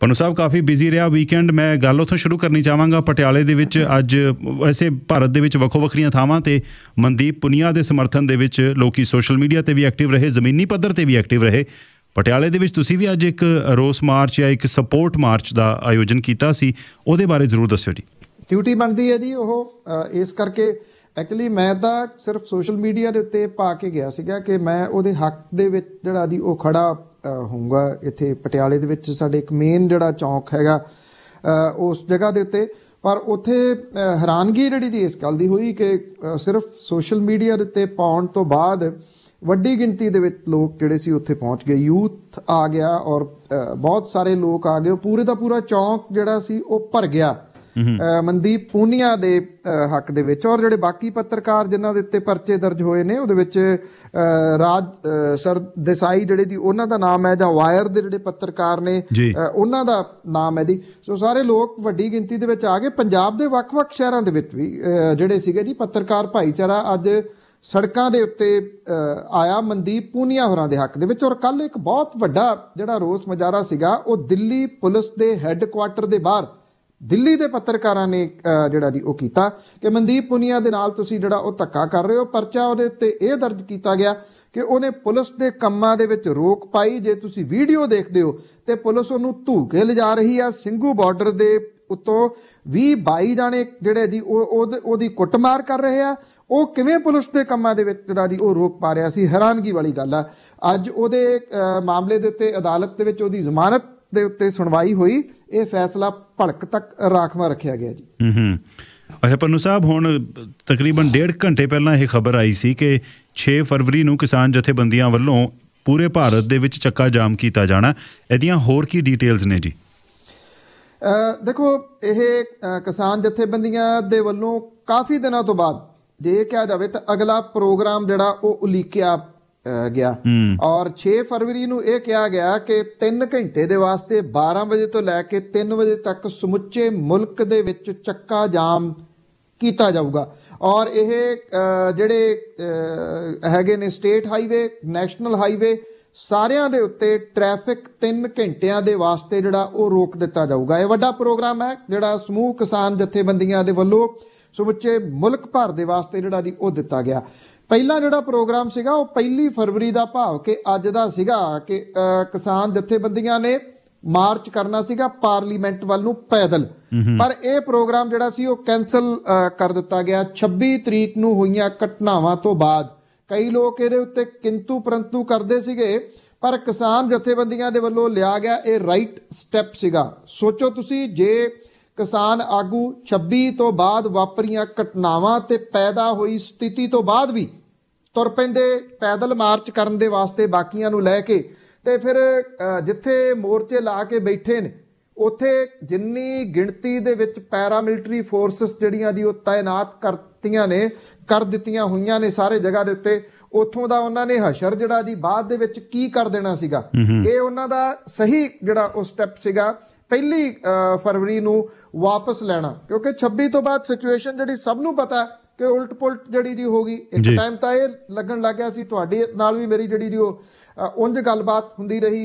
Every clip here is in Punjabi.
ਪਨੂ ਸਾਹਿਬ ਕਾਫੀ ਬਿਜ਼ੀ ਰਿਹਾ ਵੀਕਐਂਡ। ਮੈਂ ਗੱਲ ਉੱਥੋਂ ਸ਼ੁਰੂ ਕਰਨੀ ਚਾਹਾਂਗਾ। ਪਟਿਆਲੇ ਦੇ ਵਿੱਚ ਅੱਜ ਵੈਸੇ ਭਾਰਤ ਦੇ ਵਿੱਚ ਵੱਖੋ ਵੱਖਰੀਆਂ ਥਾਵਾਂ ਤੇ ਮਨਦੀਪ ਪੁਨੀਆ ਦੇ ਸਮਰਥਨ ਦੇ ਵਿੱਚ ਲੋਕੀ ਸੋਸ਼ਲ ਮੀਡੀਆ ਤੇ ਵੀ ਐਕਟਿਵ ਰਹੇ, ਜ਼ਮੀਨੀ ਪੱਧਰ ਤੇ ਵੀ ਐਕਟਿਵ ਰਹੇ। ਪਟਿਆਲੇ ਦੇ ਵਿੱਚ ਤੁਸੀਂ ਵੀ ਅੱਜ ਇੱਕ ਰੋਸ ਮਾਰਚ ਜਾਂ ਇੱਕ ਸਪੋਰਟ ਮਾਰਚ ਦਾ ਆਯੋਜਨ ਕੀਤਾ ਸੀ, ਉਹਦੇ ਬਾਰੇ ਜ਼ਰੂਰ ਦੱਸਿਓ ਜੀ। ਡਿਊਟੀ ਬਣਦੀ ਹੈ ਜੀ ਉਹ, ਇਸ ਕਰਕੇ ਐਕਚੁਅਲੀ ਮੈਂ ਤਾਂ ਸਿਰਫ ਸੋਸ਼ਲ ਮੀਡੀਆ ਦੇ ਉੱਤੇ ਪਾ ਕੇ ਗਿਆ ਸੀਗਾ ਕਿ ਮੈਂ ਉਹਦੇ ਹੱਕ ਦੇ ਵਿੱਚ ਜਿਹੜਾ ਦੀ ਉਹ ਖੜਾ ਹੋਊਗਾ। ਇੱਥੇ ਪਟਿਆਲੇ ਦੇ ਵਿੱਚ ਸਾਡੇ ਇੱਕ ਮੇਨ ਜਿਹੜਾ ਚੌਂਕ ਹੈਗਾ ਉਸ ਜਗ੍ਹਾ ਦੇ ਉੱਤੇ, ਪਰ ਉੱਥੇ ਹੈਰਾਨਗੀ ਜਿਹੜੀ ਦੀ ਇਸ ਗੱਲ ਦੀ ਹੋਈ ਕਿ ਸਿਰਫ ਸੋਸ਼ਲ ਮੀਡੀਆ ਦੇ ਉੱਤੇ ਪਾਉਣ ਤੋਂ ਬਾਅਦ ਵੱਡੀ ਗਿਣਤੀ ਦੇ ਵਿੱਚ ਲੋਕ ਜਿਹੜੇ ਸੀ ਉੱਥੇ ਪਹੁੰਚ ਗਏ, ਯੂਥ ਆ ਗਿਆ ਔਰ ਬਹੁਤ ਸਾਰੇ ਲੋਕ ਆ ਗਏ। ਪੂਰੇ ਦਾ ਪੂਰਾ ਚੌਂਕ ਜਿਹੜਾ ਸੀ ਉਹ ਭਰ ਗਿਆ ਮਨਦੀਪ ਪੂਨੀਆ ਦੇ ਹੱਕ ਦੇ ਵਿੱਚ। ਔਰ ਜਿਹੜੇ ਬਾਕੀ ਪੱਤਰਕਾਰ ਜਿਨ੍ਹਾਂ ਦੇ ਉੱਤੇ ਪਰਚੇ ਦਰਜ ਹੋਏ ਨੇ ਉਹਦੇ ਵਿੱਚ ਰਾਜ ਸਰਦੇਸਾਈ ਜਿਹੜੇ ਦੀ ਉਹਨਾਂ ਦਾ ਨਾਮ ਹੈ, ਜਾਂ ਵਾਇਰ ਦੇ ਜਿਹੜੇ ਪੱਤਰਕਾਰ ਨੇ ਉਹਨਾਂ ਦਾ ਨਾਮ ਹੈ ਜੀ। ਸੋ ਸਾਰੇ ਲੋਕ ਵੱਡੀ ਗਿਣਤੀ ਦੇ ਵਿੱਚ ਆ ਗਏ। ਪੰਜਾਬ ਦੇ ਵੱਖ-ਵੱਖ ਸ਼ਹਿਰਾਂ ਦੇ ਵਿੱਚ ਵੀ ਜਿਹੜੇ ਸੀਗੇ ਜੀ ਪੱਤਰਕਾਰ ਭਾਈਚਾਰਾ ਅੱਜ ਸੜਕਾਂ ਦੇ ਉੱਤੇ ਆਇਆ ਮਨਦੀਪ ਪੂਨੀਆ ਹੋਰਾਂ ਦੇ ਹੱਕ ਦੇ ਵਿੱਚ। ਔਰ ਕੱਲ ਇੱਕ ਬਹੁਤ ਵੱਡਾ ਜਿਹੜਾ ਰੋਸ ਮੁਜ਼ਾਹਰਾ ਸੀਗਾ ਉਹ ਦਿੱਲੀ ਪੁਲਿਸ ਦੇ ਹੈੱਡਕੁਆਟਰ ਦੇ ਬਾਹਰ ਦਿੱਲੀ ਦੇ ਪੱਤਰਕਾਰਾਂ ਨੇ ਜਿਹੜਾ ਦੀ ਉਹ ਕੀਤਾ ਕਿ ਮਨਦੀਪ ਪੁਨੀਆ ਦੇ ਨਾਲ ਤੁਸੀਂ ਜਿਹੜਾ ਉਹ ਧੱਕਾ ਕਰ ਰਹੇ ਹੋ। ਪਰਚਾ ਉਹਦੇ ਉੱਤੇ ਇਹ ਦਰਜ ਕੀਤਾ ਗਿਆ ਕਿ ਉਹਨੇ ਪੁਲਿਸ ਦੇ ਕੰਮਾਂ ਦੇ ਵਿੱਚ ਰੋਕ ਪਾਈ। ਜੇ ਤੁਸੀਂ ਵੀਡੀਓ ਦੇਖਦੇ ਹੋ ਤੇ ਪੁਲਿਸ ਉਹਨੂੰ ਧੂ ਕੇ ਲਿਜਾ ਰਹੀ ਆ। ਸਿੰਘੂ ਬਾਰਡਰ ਦੇ ਉੱਤੋਂ 20-22 ਜਾਣੇ ਜਿਹੜੇ ਦੀ ਉਹਦੀ ਕੁੱਟਮਾਰ ਕਰ ਰਹੇ ਆ। ਉਹ ਕਿਵੇਂ ਪੁਲਿਸ ਦੇ ਕੰਮਾਂ ਦੇ ਵਿੱਚ ਜਿਹੜਾ ਦੀ ਉਹ ਰੋਕ ਪਾ ਰਿਹਾ ਸੀ, ਹੈਰਾਨਗੀ ਵਾਲੀ ਗੱਲ ਆ। ਅੱਜ ਉਹਦੇ ਮਾਮਲੇ ਦੇ ਉੱਤੇ ਅਦਾਲਤ ਦੇ ਵਿੱਚ ਉਹਦੀ ਜ਼ਮਾਨਤ ਦੇ ਉੱਤੇ ਸੁਣਵਾਈ ਹੋਈ। ਇਹ ਫੈਸਲਾ ਭੜਕ ਤੱਕ ਰਾਖਵਾਂ ਰੱਖਿਆ ਗਿਆ ਜੀ। ਅੱਛਾ ਪਨੂ ਸਾਹਿਬ, ਹੁਣ ਤਕਰੀਬਨ 1.5 ਘੰਟੇ ਪਹਿਲਾਂ ਇਹ ਖਬਰ ਆਈ ਸੀ ਕਿ 6 ਫਰਵਰੀ ਨੂੰ ਕਿਸਾਨ ਜਥੇਬੰਦੀਆਂ ਵੱਲੋਂ ਪੂਰੇ ਭਾਰਤ ਦੇ ਵਿੱਚ ਚੱਕਾ ਜਾਮ ਕੀਤਾ ਜਾਣਾ। ਇਹਦੀਆਂ ਹੋਰ ਕੀ ਡਿਟੇਲਸ ਨੇ ਜੀ? ਦੇਖੋ, ਇਹ ਕਿਸਾਨ ਜਥੇਬੰਦੀਆਂ ਦੇ ਵੱਲੋਂ ਕਾਫੀ ਦਿਨਾਂ ਤੋਂ ਬਾਅਦ ਜੇ ਕਿਹਾ ਜਾਵੇ ਤਾਂ ਅਗਲਾ ਪ੍ਰੋਗਰਾਮ ਜਿਹੜਾ ਉਹ ਉਲੀਕਿਆ ਗਿਆ। ਔਰ 6 ਫਰਵਰੀ ਨੂੰ ਇਹ ਕਿਹਾ ਗਿਆ ਕਿ 3 ਘੰਟੇ ਦੇ ਵਾਸਤੇ 12 ਵਜੇ ਤੋਂ ਲੈ ਕੇ 3 ਵਜੇ ਤੱਕ ਸਮੁੱਚੇ ਮੁਲਕ ਦੇ ਵਿੱਚ ਚੱਕਾ ਜਾਮ ਕੀਤਾ ਜਾਊਗਾ। ਔਰ ਇਹ ਜਿਹੜੇ ਹੈਗੇ ਨੇ ਸਟੇਟ ਹਾਈਵੇ, ਨੈਸ਼ਨਲ ਹਾਈਵੇ, ਸਾਰਿਆਂ ਦੇ ਉੱਤੇ ਟ੍ਰੈਫਿਕ 3 ਘੰਟਿਆਂ ਦੇ ਵਾਸਤੇ ਜਿਹੜਾ ਉਹ ਰੋਕ ਦਿੱਤਾ ਜਾਊਗਾ। ਇਹ ਵੱਡਾ ਪ੍ਰੋਗਰਾਮ ਹੈ ਜਿਹੜਾ ਸਮੂਹ ਕਿਸਾਨ ਜਥੇਬੰਦੀਆਂ ਦੇ ਵੱਲੋਂ ਸਮੁੱਚੇ ਮੁਲਕ ਭਰ ਦੇ ਵਾਸਤੇ ਜਿਹੜਾ ਦੀ ਉਹ ਦਿੱਤਾ ਗਿਆ। ਪਹਿਲਾ ਜਿਹੜਾ ਪ੍ਰੋਗਰਾਮ ਸੀਗਾ ਉਹ 1 ਫਰਵਰੀ ਦਾ, ਭਾਵ ਕਿ ਅੱਜ ਦਾ ਸੀਗਾ, ਕਿ ਕਿਸਾਨ ਜਥੇਬੰਦੀਆਂ ਨੇ ਮਾਰਚ ਕਰਨਾ ਸੀਗਾ ਪਾਰਲੀਮੈਂਟ ਵੱਲ ਨੂੰ ਪੈਦਲ। ਪਰ ਇਹ ਪ੍ਰੋਗਰਾਮ ਜਿਹੜਾ ਸੀ ਉਹ ਕੈਂਸਲ ਕਰ ਦਿੱਤਾ ਗਿਆ 26 ਤਰੀਕ ਨੂੰ ਹੋਈਆਂ ਘਟਨਾਵਾਂ ਤੋਂ ਬਾਅਦ। ਕਈ ਲੋਕ ਇਹਦੇ ਉੱਤੇ ਕਿੰਤੂ ਪਰੰਤੂ ਕਰਦੇ ਸੀਗੇ, ਪਰ ਕਿਸਾਨ ਜਥੇਬੰਦੀਆਂ ਦੇ ਵੱਲੋਂ ਲਿਆ ਗਿਆ ਇਹ ਰਾਈਟ ਸਟੈਪ ਸੀਗਾ। ਸੋਚੋ ਤੁਸੀਂ, ਜੇ ਕਿਸਾਨ ਆਗੂ 26 ਤੋਂ ਬਾਅਦ ਵਾਪਰੀਆਂ ਘਟਨਾਵਾਂ ਤੇ ਪੈਦਾ ਹੋਈ ਸਥਿਤੀ ਤੋਂ ਬਾਅਦ ਵੀ ਤੁਰ ਪੈਂਦੇ ਪੈਦਲ ਮਾਰਚ ਕਰਨ ਦੇ ਵਾਸਤੇ ਬਾਕੀਆਂ ਨੂੰ ਲੈ ਕੇ, ਤੇ ਫਿਰ ਜਿੱਥੇ ਮੋਰਚੇ ਲਾ ਕੇ ਬੈਠੇ ਨੇ ਉੱਥੇ ਜਿੰਨੀ ਗਿਣਤੀ ਦੇ ਵਿੱਚ ਪੈਰਾਮਿਲਟਰੀ ਫੋਰਸਸ ਜਿਹੜੀਆਂ ਦੀ ਉਹ ਤਾਇਨਾਤ ਕਰ ਦਿੱਤੀਆਂ ਹੋਈਆਂ ਨੇ ਸਾਰੇ ਜਗ੍ਹਾ ਦੇ ਉੱਤੇ, ਉੱਥੋਂ ਦਾ ਉਹਨਾਂ ਨੇ ਹਸ਼ਰ ਜਿਹੜਾ ਜੀ ਬਾਅਦ ਦੇ ਵਿੱਚ ਕੀ ਕਰ ਦੇਣਾ ਸੀਗਾ। ਇਹ ਉਹਨਾਂ ਦਾ ਸਹੀ ਜਿਹੜਾ ਉਹ ਸਟੈਪ ਸੀਗਾ 1 ਫਰਵਰੀ ਨੂੰ ਵਾਪਸ ਲੈਣਾ, ਕਿਉਂਕਿ 26 ਤੋਂ ਬਾਅਦ ਸਿਚੁਏਸ਼ਨ ਜਿਹੜੀ ਸਭ ਨੂੰ ਪਤਾ ਕਿ ਉਲਟ ਪੁਲਟ ਜਿਹੜੀ ਦੀ ਹੋ ਗਈ। ਇੱਕ ਟਾਈਮ ਤਾਂ ਇਹ ਲੱਗਣ ਲੱਗ ਗਿਆ ਸੀ, ਤੁਹਾਡੇ ਨਾਲ ਵੀ ਮੇਰੀ ਜਿਹੜੀ ਦੀ ਉਹ ਉਂਝ ਗੱਲਬਾਤ ਹੁੰਦੀ ਰਹੀ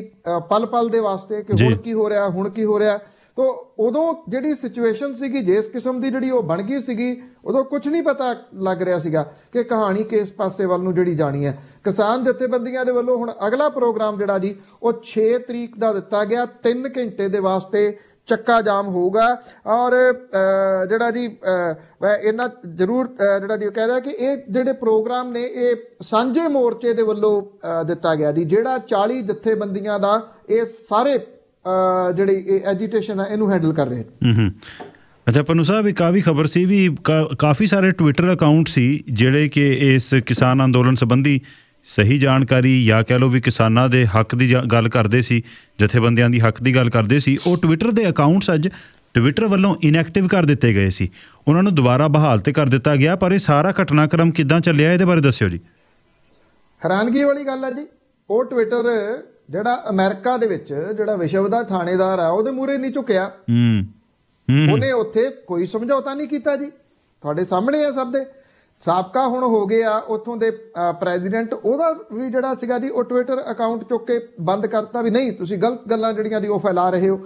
ਪਲ ਪਲ ਦੇ ਵਾਸਤੇ ਕਿ ਹੁਣ ਕੀ ਹੋ ਰਿਹਾ। ਤੋ ਉਦੋਂ ਜਿਹੜੀ ਸਿਚੁਏਸ਼ਨ ਸੀਗੀ, ਜਿਸ ਕਿਸਮ ਦੀ ਜਿਹੜੀ ਉਹ ਬਣ ਗਈ ਸੀਗੀ, ਉਦੋਂ ਕੁਝ ਨਹੀਂ ਪਤਾ ਲੱਗ ਰਿਹਾ ਸੀਗਾ ਕਿ ਕਹਾਣੀ ਕਿਸ ਪਾਸੇ ਵੱਲ ਨੂੰ ਜਿਹੜੀ ਜਾਣੀ ਹੈ। ਕਿਸਾਨ ਜਥੇਬੰਦੀਆਂ ਦੇ ਵੱਲੋਂ ਹੁਣ ਅਗਲਾ ਪ੍ਰੋਗਰਾਮ ਜਿਹੜਾ ਜੀ ਉਹ 6 ਤਰੀਕ ਦਾ ਦਿੱਤਾ ਗਿਆ। 3 ਘੰਟੇ ਦੇ ਵਾਸਤੇ ਚੱਕਾ ਜਾਮ ਹੋਊਗਾ। ਔਰ ਜਿਹੜਾ ਜੀ ਇਹਨਾਂ ਜ਼ਰੂਰ ਜਿਹੜਾ ਜੀ ਉਹ ਕਹਿ ਰਿਹਾ ਕਿ ਇਹ ਜਿਹੜੇ ਪ੍ਰੋਗਰਾਮ ਨੇ ਇਹ ਸਾਂਝੇ ਮੋਰਚੇ ਦੇ ਵੱਲੋਂ ਦਿੱਤਾ ਗਿਆ ਜੀ, ਜਿਹੜਾ 40 ਜਥੇਬੰਦੀਆਂ ਦਾ ਇਹ ਸਾਰੇ ਜਿਹੜੀ ਇਹ ਐਜੀਟੇਸ਼ਨ ਹੈ ਇਹਨੂੰ ਹੈਂਡਲ ਕਰ ਰਹੇ ਨੇ। ਅੱਛਾ ਪਨੂ ਸਾਹਿਬ, ਇੱਕ ਆ ਵੀ ਖਬਰ ਸੀ ਵੀ ਕਾਫੀ ਸਾਰੇ ਟਵਿੱਟਰ ਅਕਾਊਂਟ ਸੀ ਜਿਹੜੇ ਕਿ ਇਸ ਕਿਸਾਨ ਅੰਦੋਲਨ ਸੰਬੰਧੀ ਸਹੀ ਜਾਣਕਾਰੀ ਜਾਂ ਕਹਿ ਲਓ ਵੀ ਕਿਸਾਨਾਂ ਦੇ ਹੱਕ ਦੀ ਗੱਲ ਕਰਦੇ ਸੀ, ਜਥੇਬੰਦੀਆਂ ਦੀ ਹੱਕ ਦੀ ਗੱਲ ਕਰਦੇ ਸੀ। ਉਹ ਟਵਿੱਟਰ ਦੇ ਅਕਾਊਂਟਸ ਅੱਜ ਟਵਿੱਟਰ ਵੱਲੋਂ ਇਨਐਕਟਿਵ ਕਰ ਦਿੱਤੇ ਗਏ ਸੀ, ਉਹਨਾਂ ਨੂੰ ਦੁਬਾਰਾ ਬਹਾਲ ਤੇ ਕਰ ਦਿੱਤਾ ਗਿਆ। ਪਰ ਇਹ ਸਾਰਾ ਘਟਨਾਕ੍ਰਮ ਕਿੱਦਾਂ ਚੱਲਿਆ, ਇਹਦੇ ਬਾਰੇ ਦੱਸਿਓ ਜੀ। ਹੈਰਾਨਗੀ ਵਾਲੀ ਗੱਲ ਹੈ ਜੀ, ਉਹ ਟਵਿੱਟਰ ਜਿਹੜਾ ਅਮਰੀਕਾ ਦੇ ਵਿੱਚ ਜਿਹੜਾ ਵਿਸ਼ਵ ਦਾ ਥਾਣੇਦਾਰ ਆ ਉਹਦੇ ਮੂਹਰੇ ਨਹੀਂ ਝੁਕਿਆ। ਉਹਨੇ ਉੱਥੇ ਕੋਈ ਸਮਝੌਤਾ ਨਹੀਂ ਕੀਤਾ ਜੀ, ਤੁਹਾਡੇ ਸਾਹਮਣੇ ਆ ਸਭ ਦੇ। ਸਾਬਕਾ ਹੁਣ ਹੋ ਗਏ ਆ ਉੱਥੋਂ ਦੇ ਪ੍ਰੈਜ਼ੀਡੈਂਟ, ਉਹਦਾ ਵੀ ਜਿਹੜਾ ਸੀਗਾ ਜੀ ਉਹ ਟਵਿੱਟਰ ਅਕਾਊਂਟ ਚੁੱਕ ਕੇ ਬੰਦ ਕਰਤਾ ਵੀ ਨਹੀਂ, ਤੁਸੀਂ ਗਲਤ ਗੱਲਾਂ ਜਿਹੜੀਆਂ ਦੀ ਉਹ ਫੈਲਾ ਰਹੇ ਹੋ।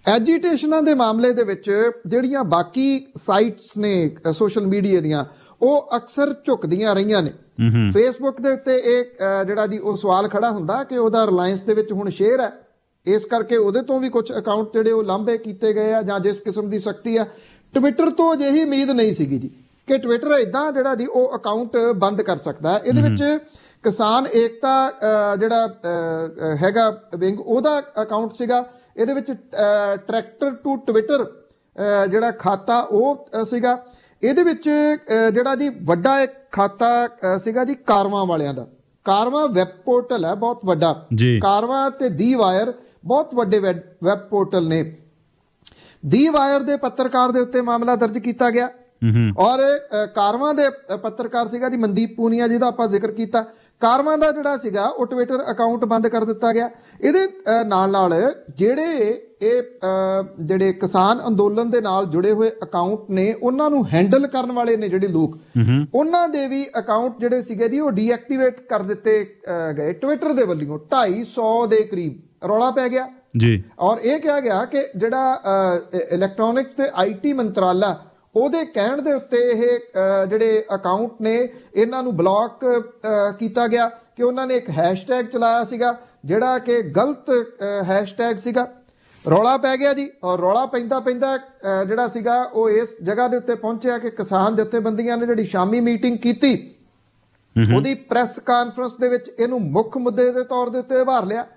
ਐਜੀਟੇਸ਼ਨਾਂ ਦੇ ਮਾਮਲੇ ਦੇ ਵਿੱਚ ਜਿਹੜੀਆਂ ਬਾਕੀ ਸਾਈਟਸ ਨੇ ਸੋਸ਼ਲ ਮੀਡੀਆ ਦੀਆਂ ਉਹ ਅਕਸਰ ਝੁਕਦੀਆਂ ਰਹੀਆਂ ਨੇ। ਫੇਸਬੁੱਕ ਦੇ ਉੱਤੇ ਇਹ ਜਿਹੜਾ ਜੀ ਉਹ ਸਵਾਲ ਖੜਾ ਹੁੰਦਾ ਕਿ ਉਹਦਾ ਰਿਲਾਇੰਸ ਦੇ ਵਿੱਚ ਹੁਣ ਸ਼ੇਅਰ ਹੈ, ਇਸ ਕਰਕੇ ਉਹਦੇ ਤੋਂ ਵੀ ਕੁਝ ਅਕਾਊਂਟ ਜਿਹੜੇ ਉਹ ਲਾਂਭੇ ਕੀਤੇ ਗਏ ਆ ਜਾਂ ਜਿਸ ਕਿਸਮ ਦੀ ਸਖਤੀ ਆ। ਟਵਿੱਟਰ ਤੋਂ ਅਜਿਹੀ ਉਮੀਦ ਨਹੀਂ ਸੀਗੀ ਜੀ ਕਿ ਟਵਿੱਟਰ ਇਦਾਂ ਜਿਹੜਾ ਜੀ ਉਹ ਅਕਾਊਂਟ ਬੰਦ ਕਰ ਸਕਦਾ ਹੈ। ਇਹਦੇ ਵਿੱਚ ਕਿਸਾਨ ਏਕਤਾ ਜਿਹੜਾ ਹੈਗਾ ਵਿੰਗ ਉਹਦਾ ਅਕਾਊਂਟ ਸੀਗਾ, ਇਹਦੇ ਵਿੱਚ ਟਰੈਕਟਰ ਟੂ ਟਵਿੱਟਰ ਜਿਹੜਾ ਖਾਤਾ ਉਹ ਸੀਗਾ, ਇਹਦੇ ਵਿੱਚ ਜਿਹੜਾ ਜੀ ਵੱਡਾ ਇੱਕ ਖਾਤਾ ਸੀਗਾ ਜੀ ਕਾਰਵਾਂ ਵਾਲਿਆਂ ਦਾ। ਕਾਰਵਾਂ ਵੈਬ ਪੋਰਟਲ ਹੈ ਬਹੁਤ ਵੱਡਾ, ਕਾਰਵਾਂ ਤੇ ਦੀ ਵਾਇਰ ਬਹੁਤ ਵੱਡੇ ਵੈਬ ਪੋਰਟਲ ਨੇ। ਦੀ ਵਾਇਰ ਦੇ ਪੱਤਰਕਾਰ ਦੇ ਉੱਤੇ ਮਾਮਲਾ ਦਰਜ ਕੀਤਾ ਗਿਆ ਔਰ ਕਾਰਵਾਂ ਦੇ ਪੱਤਰਕਾਰ ਸੀਗਾ ਜੀ ਮਨਦੀਪ ਪੂਨੀਆ, ਜਿਹਦਾ ਆਪਾਂ ਜ਼ਿਕਰ ਕੀਤਾ। ਕਾਰਵਾਂ ਦਾ ਜਿਹੜਾ ਸੀਗਾ ਉਹ ਟਵਿੱਟਰ ਅਕਾਊਂਟ ਬੰਦ ਕਰ ਦਿੱਤਾ ਗਿਆ। ਇਹਦੇ ਨਾਲ ਨਾਲ ਜਿਹੜੇ ਕਿਸਾਨ ਅੰਦੋਲਨ ਦੇ ਨਾਲ ਜੁੜੇ ਹੋਏ ਅਕਾਊਂਟ ਨੇ ਉਹਨਾਂ ਨੂੰ ਹੈਂਡਲ ਕਰਨ ਵਾਲੇ ਨੇ ਜਿਹੜੇ ਲੋਕ, ਉਹਨਾਂ ਦੇ ਵੀ ਅਕਾਊਂਟ ਜਿਹੜੇ ਸੀਗੇ ਜੀ ਉਹ ਡੀਐਕਟੀਵੇਟ ਕਰ ਦਿੱਤੇ ਗਏ ਟਵਿੱਟਰ ਦੇ ਵੱਲੋਂ। 250 ਦੇ ਕਰੀਬ ਰੌਲਾ ਪੈ ਗਿਆ ਜੀ ਔਰ ਇਹ ਕਿਹਾ ਗਿਆ ਕਿ ਜਿਹੜਾ ਇਲੈਕਟ੍ਰੋਨਿਕਸ ਤੇ ਆਈਟੀ ਮੰਤਰਾਲਾ ਉਹਦੇ ਕਹਿਣ ਦੇ ਉੱਤੇ ਇਹ ਜਿਹੜੇ ਅਕਾਊਂਟ ਨੇ ਇਹਨਾਂ ਨੂੰ ਬਲੌਕ ਕੀਤਾ ਗਿਆ ਕਿ ਉਹਨਾਂ ਨੇ ਇੱਕ ਹੈਸ਼ਟੈਗ ਚਲਾਇਆ ਸੀਗਾ ਜਿਹੜਾ ਕਿ ਗਲਤ ਹੈਸ਼ਟੈਗ ਸੀਗਾ। ਰੌਲਾ ਪੈ ਗਿਆ ਜੀ ਔਰ ਰੌਲਾ ਪੈਂਦਾ ਜਿਹੜਾ ਸੀਗਾ ਉਹ ਇਸ ਜਗ੍ਹਾ ਦੇ ਉੱਤੇ ਪਹੁੰਚਿਆ ਕਿ ਕਿਸਾਨ ਜਥੇਬੰਦੀਆਂ ਨੇ ਜਿਹੜੀ ਸ਼ਾਮੀ ਮੀਟਿੰਗ ਕੀਤੀ ਉਹਦੀ ਪ੍ਰੈਸ ਕਾਨਫਰੰਸ ਦੇ ਵਿੱਚ ਇਹਨੂੰ ਮੁੱਖ ਮੁੱਦੇ ਦੇ ਤੌਰ ਦੇ ਉੱਤੇ ਉਭਾਰ ਲਿਆ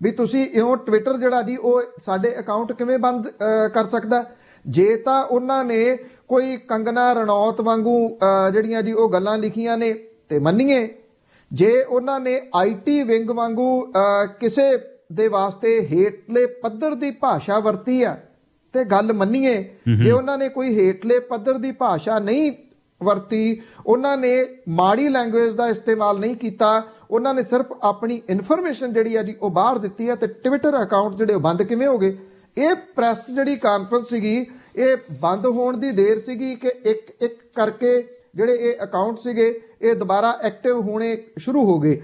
ਵੀ ਤੁਸੀਂ ਇਉਂ ਟਵਿੱਟਰ ਜਿਹੜਾ ਜੀ ਉਹ ਸਾਡੇ ਅਕਾਊਂਟ ਕਿਵੇਂ ਬੰਦ ਕਰ ਸਕਦਾ। ਜੇ ਤਾਂ ਉਹਨਾਂ ਨੇ ਕੋਈ ਕੰਗਨਾ ਰਣੌਤ ਵਾਂਗੂ ਜਿਹੜੀਆਂ ਜੀ ਉਹ ਗੱਲਾਂ ਲਿਖੀਆਂ ਨੇ ਤੇ ਮੰਨੀਏ, ਜੇ ਉਹਨਾਂ ਨੇ ਆਈਟੀ ਵਿੰਗ ਵਾਂਗੂ ਕਿਸੇ ਦੇ ਵਾਸਤੇ ਹੇਠਲੇ ਪੱਧਰ ਦੀ ਭਾਸ਼ਾ ਵਰਤੀ ਆ ਤੇ ਗੱਲ ਮੰਨੀਏ। ਜੇ ਉਹਨਾਂ ਨੇ ਕੋਈ ਹੇਠਲੇ ਪੱਧਰ ਦੀ ਭਾਸ਼ਾ ਨਹੀਂ ਵਰਤੀ, ਉਹਨਾਂ ਨੇ ਮਾੜੀ ਲੈਂਗੁਏਜ ਦਾ ਇਸਤੇਮਾਲ ਨਹੀਂ ਕੀਤਾ, ਉਹਨਾਂ ਨੇ ਸਿਰਫ ਆਪਣੀ ਇਨਫੋਰਮੇਸ਼ਨ ਜਿਹੜੀ ਆ ਜੀ ਉਹ ਬਾਹਰ ਦਿੱਤੀ ਹੈ ਤੇ ਟਵਿੱਟਰ ਅਕਾਊਂਟ ਜਿਹੜੇ ਉਹ ਬੰਦ ਕਿਵੇਂ ਹੋ ਗਏ। ਇਹ ਪ੍ਰੈਸ ਜਿਹੜੀ ਕਾਨਫਰੰਸ ਸੀਗੀ ਇਹ ਬੰਦ ਹੋਣ ਦੀ ਦੇਰ ਸੀਗੀ ਕਿ ਇੱਕ ਇੱਕ ਕਰਕੇ ਜਿਹੜੇ ਇਹ ਅਕਾਊਂਟ ਸੀਗੇ ਇਹ ਦੁਬਾਰਾ ਐਕਟਿਵ ਹੋਣੇ ਸ਼ੁਰੂ ਹੋ ਗਏ।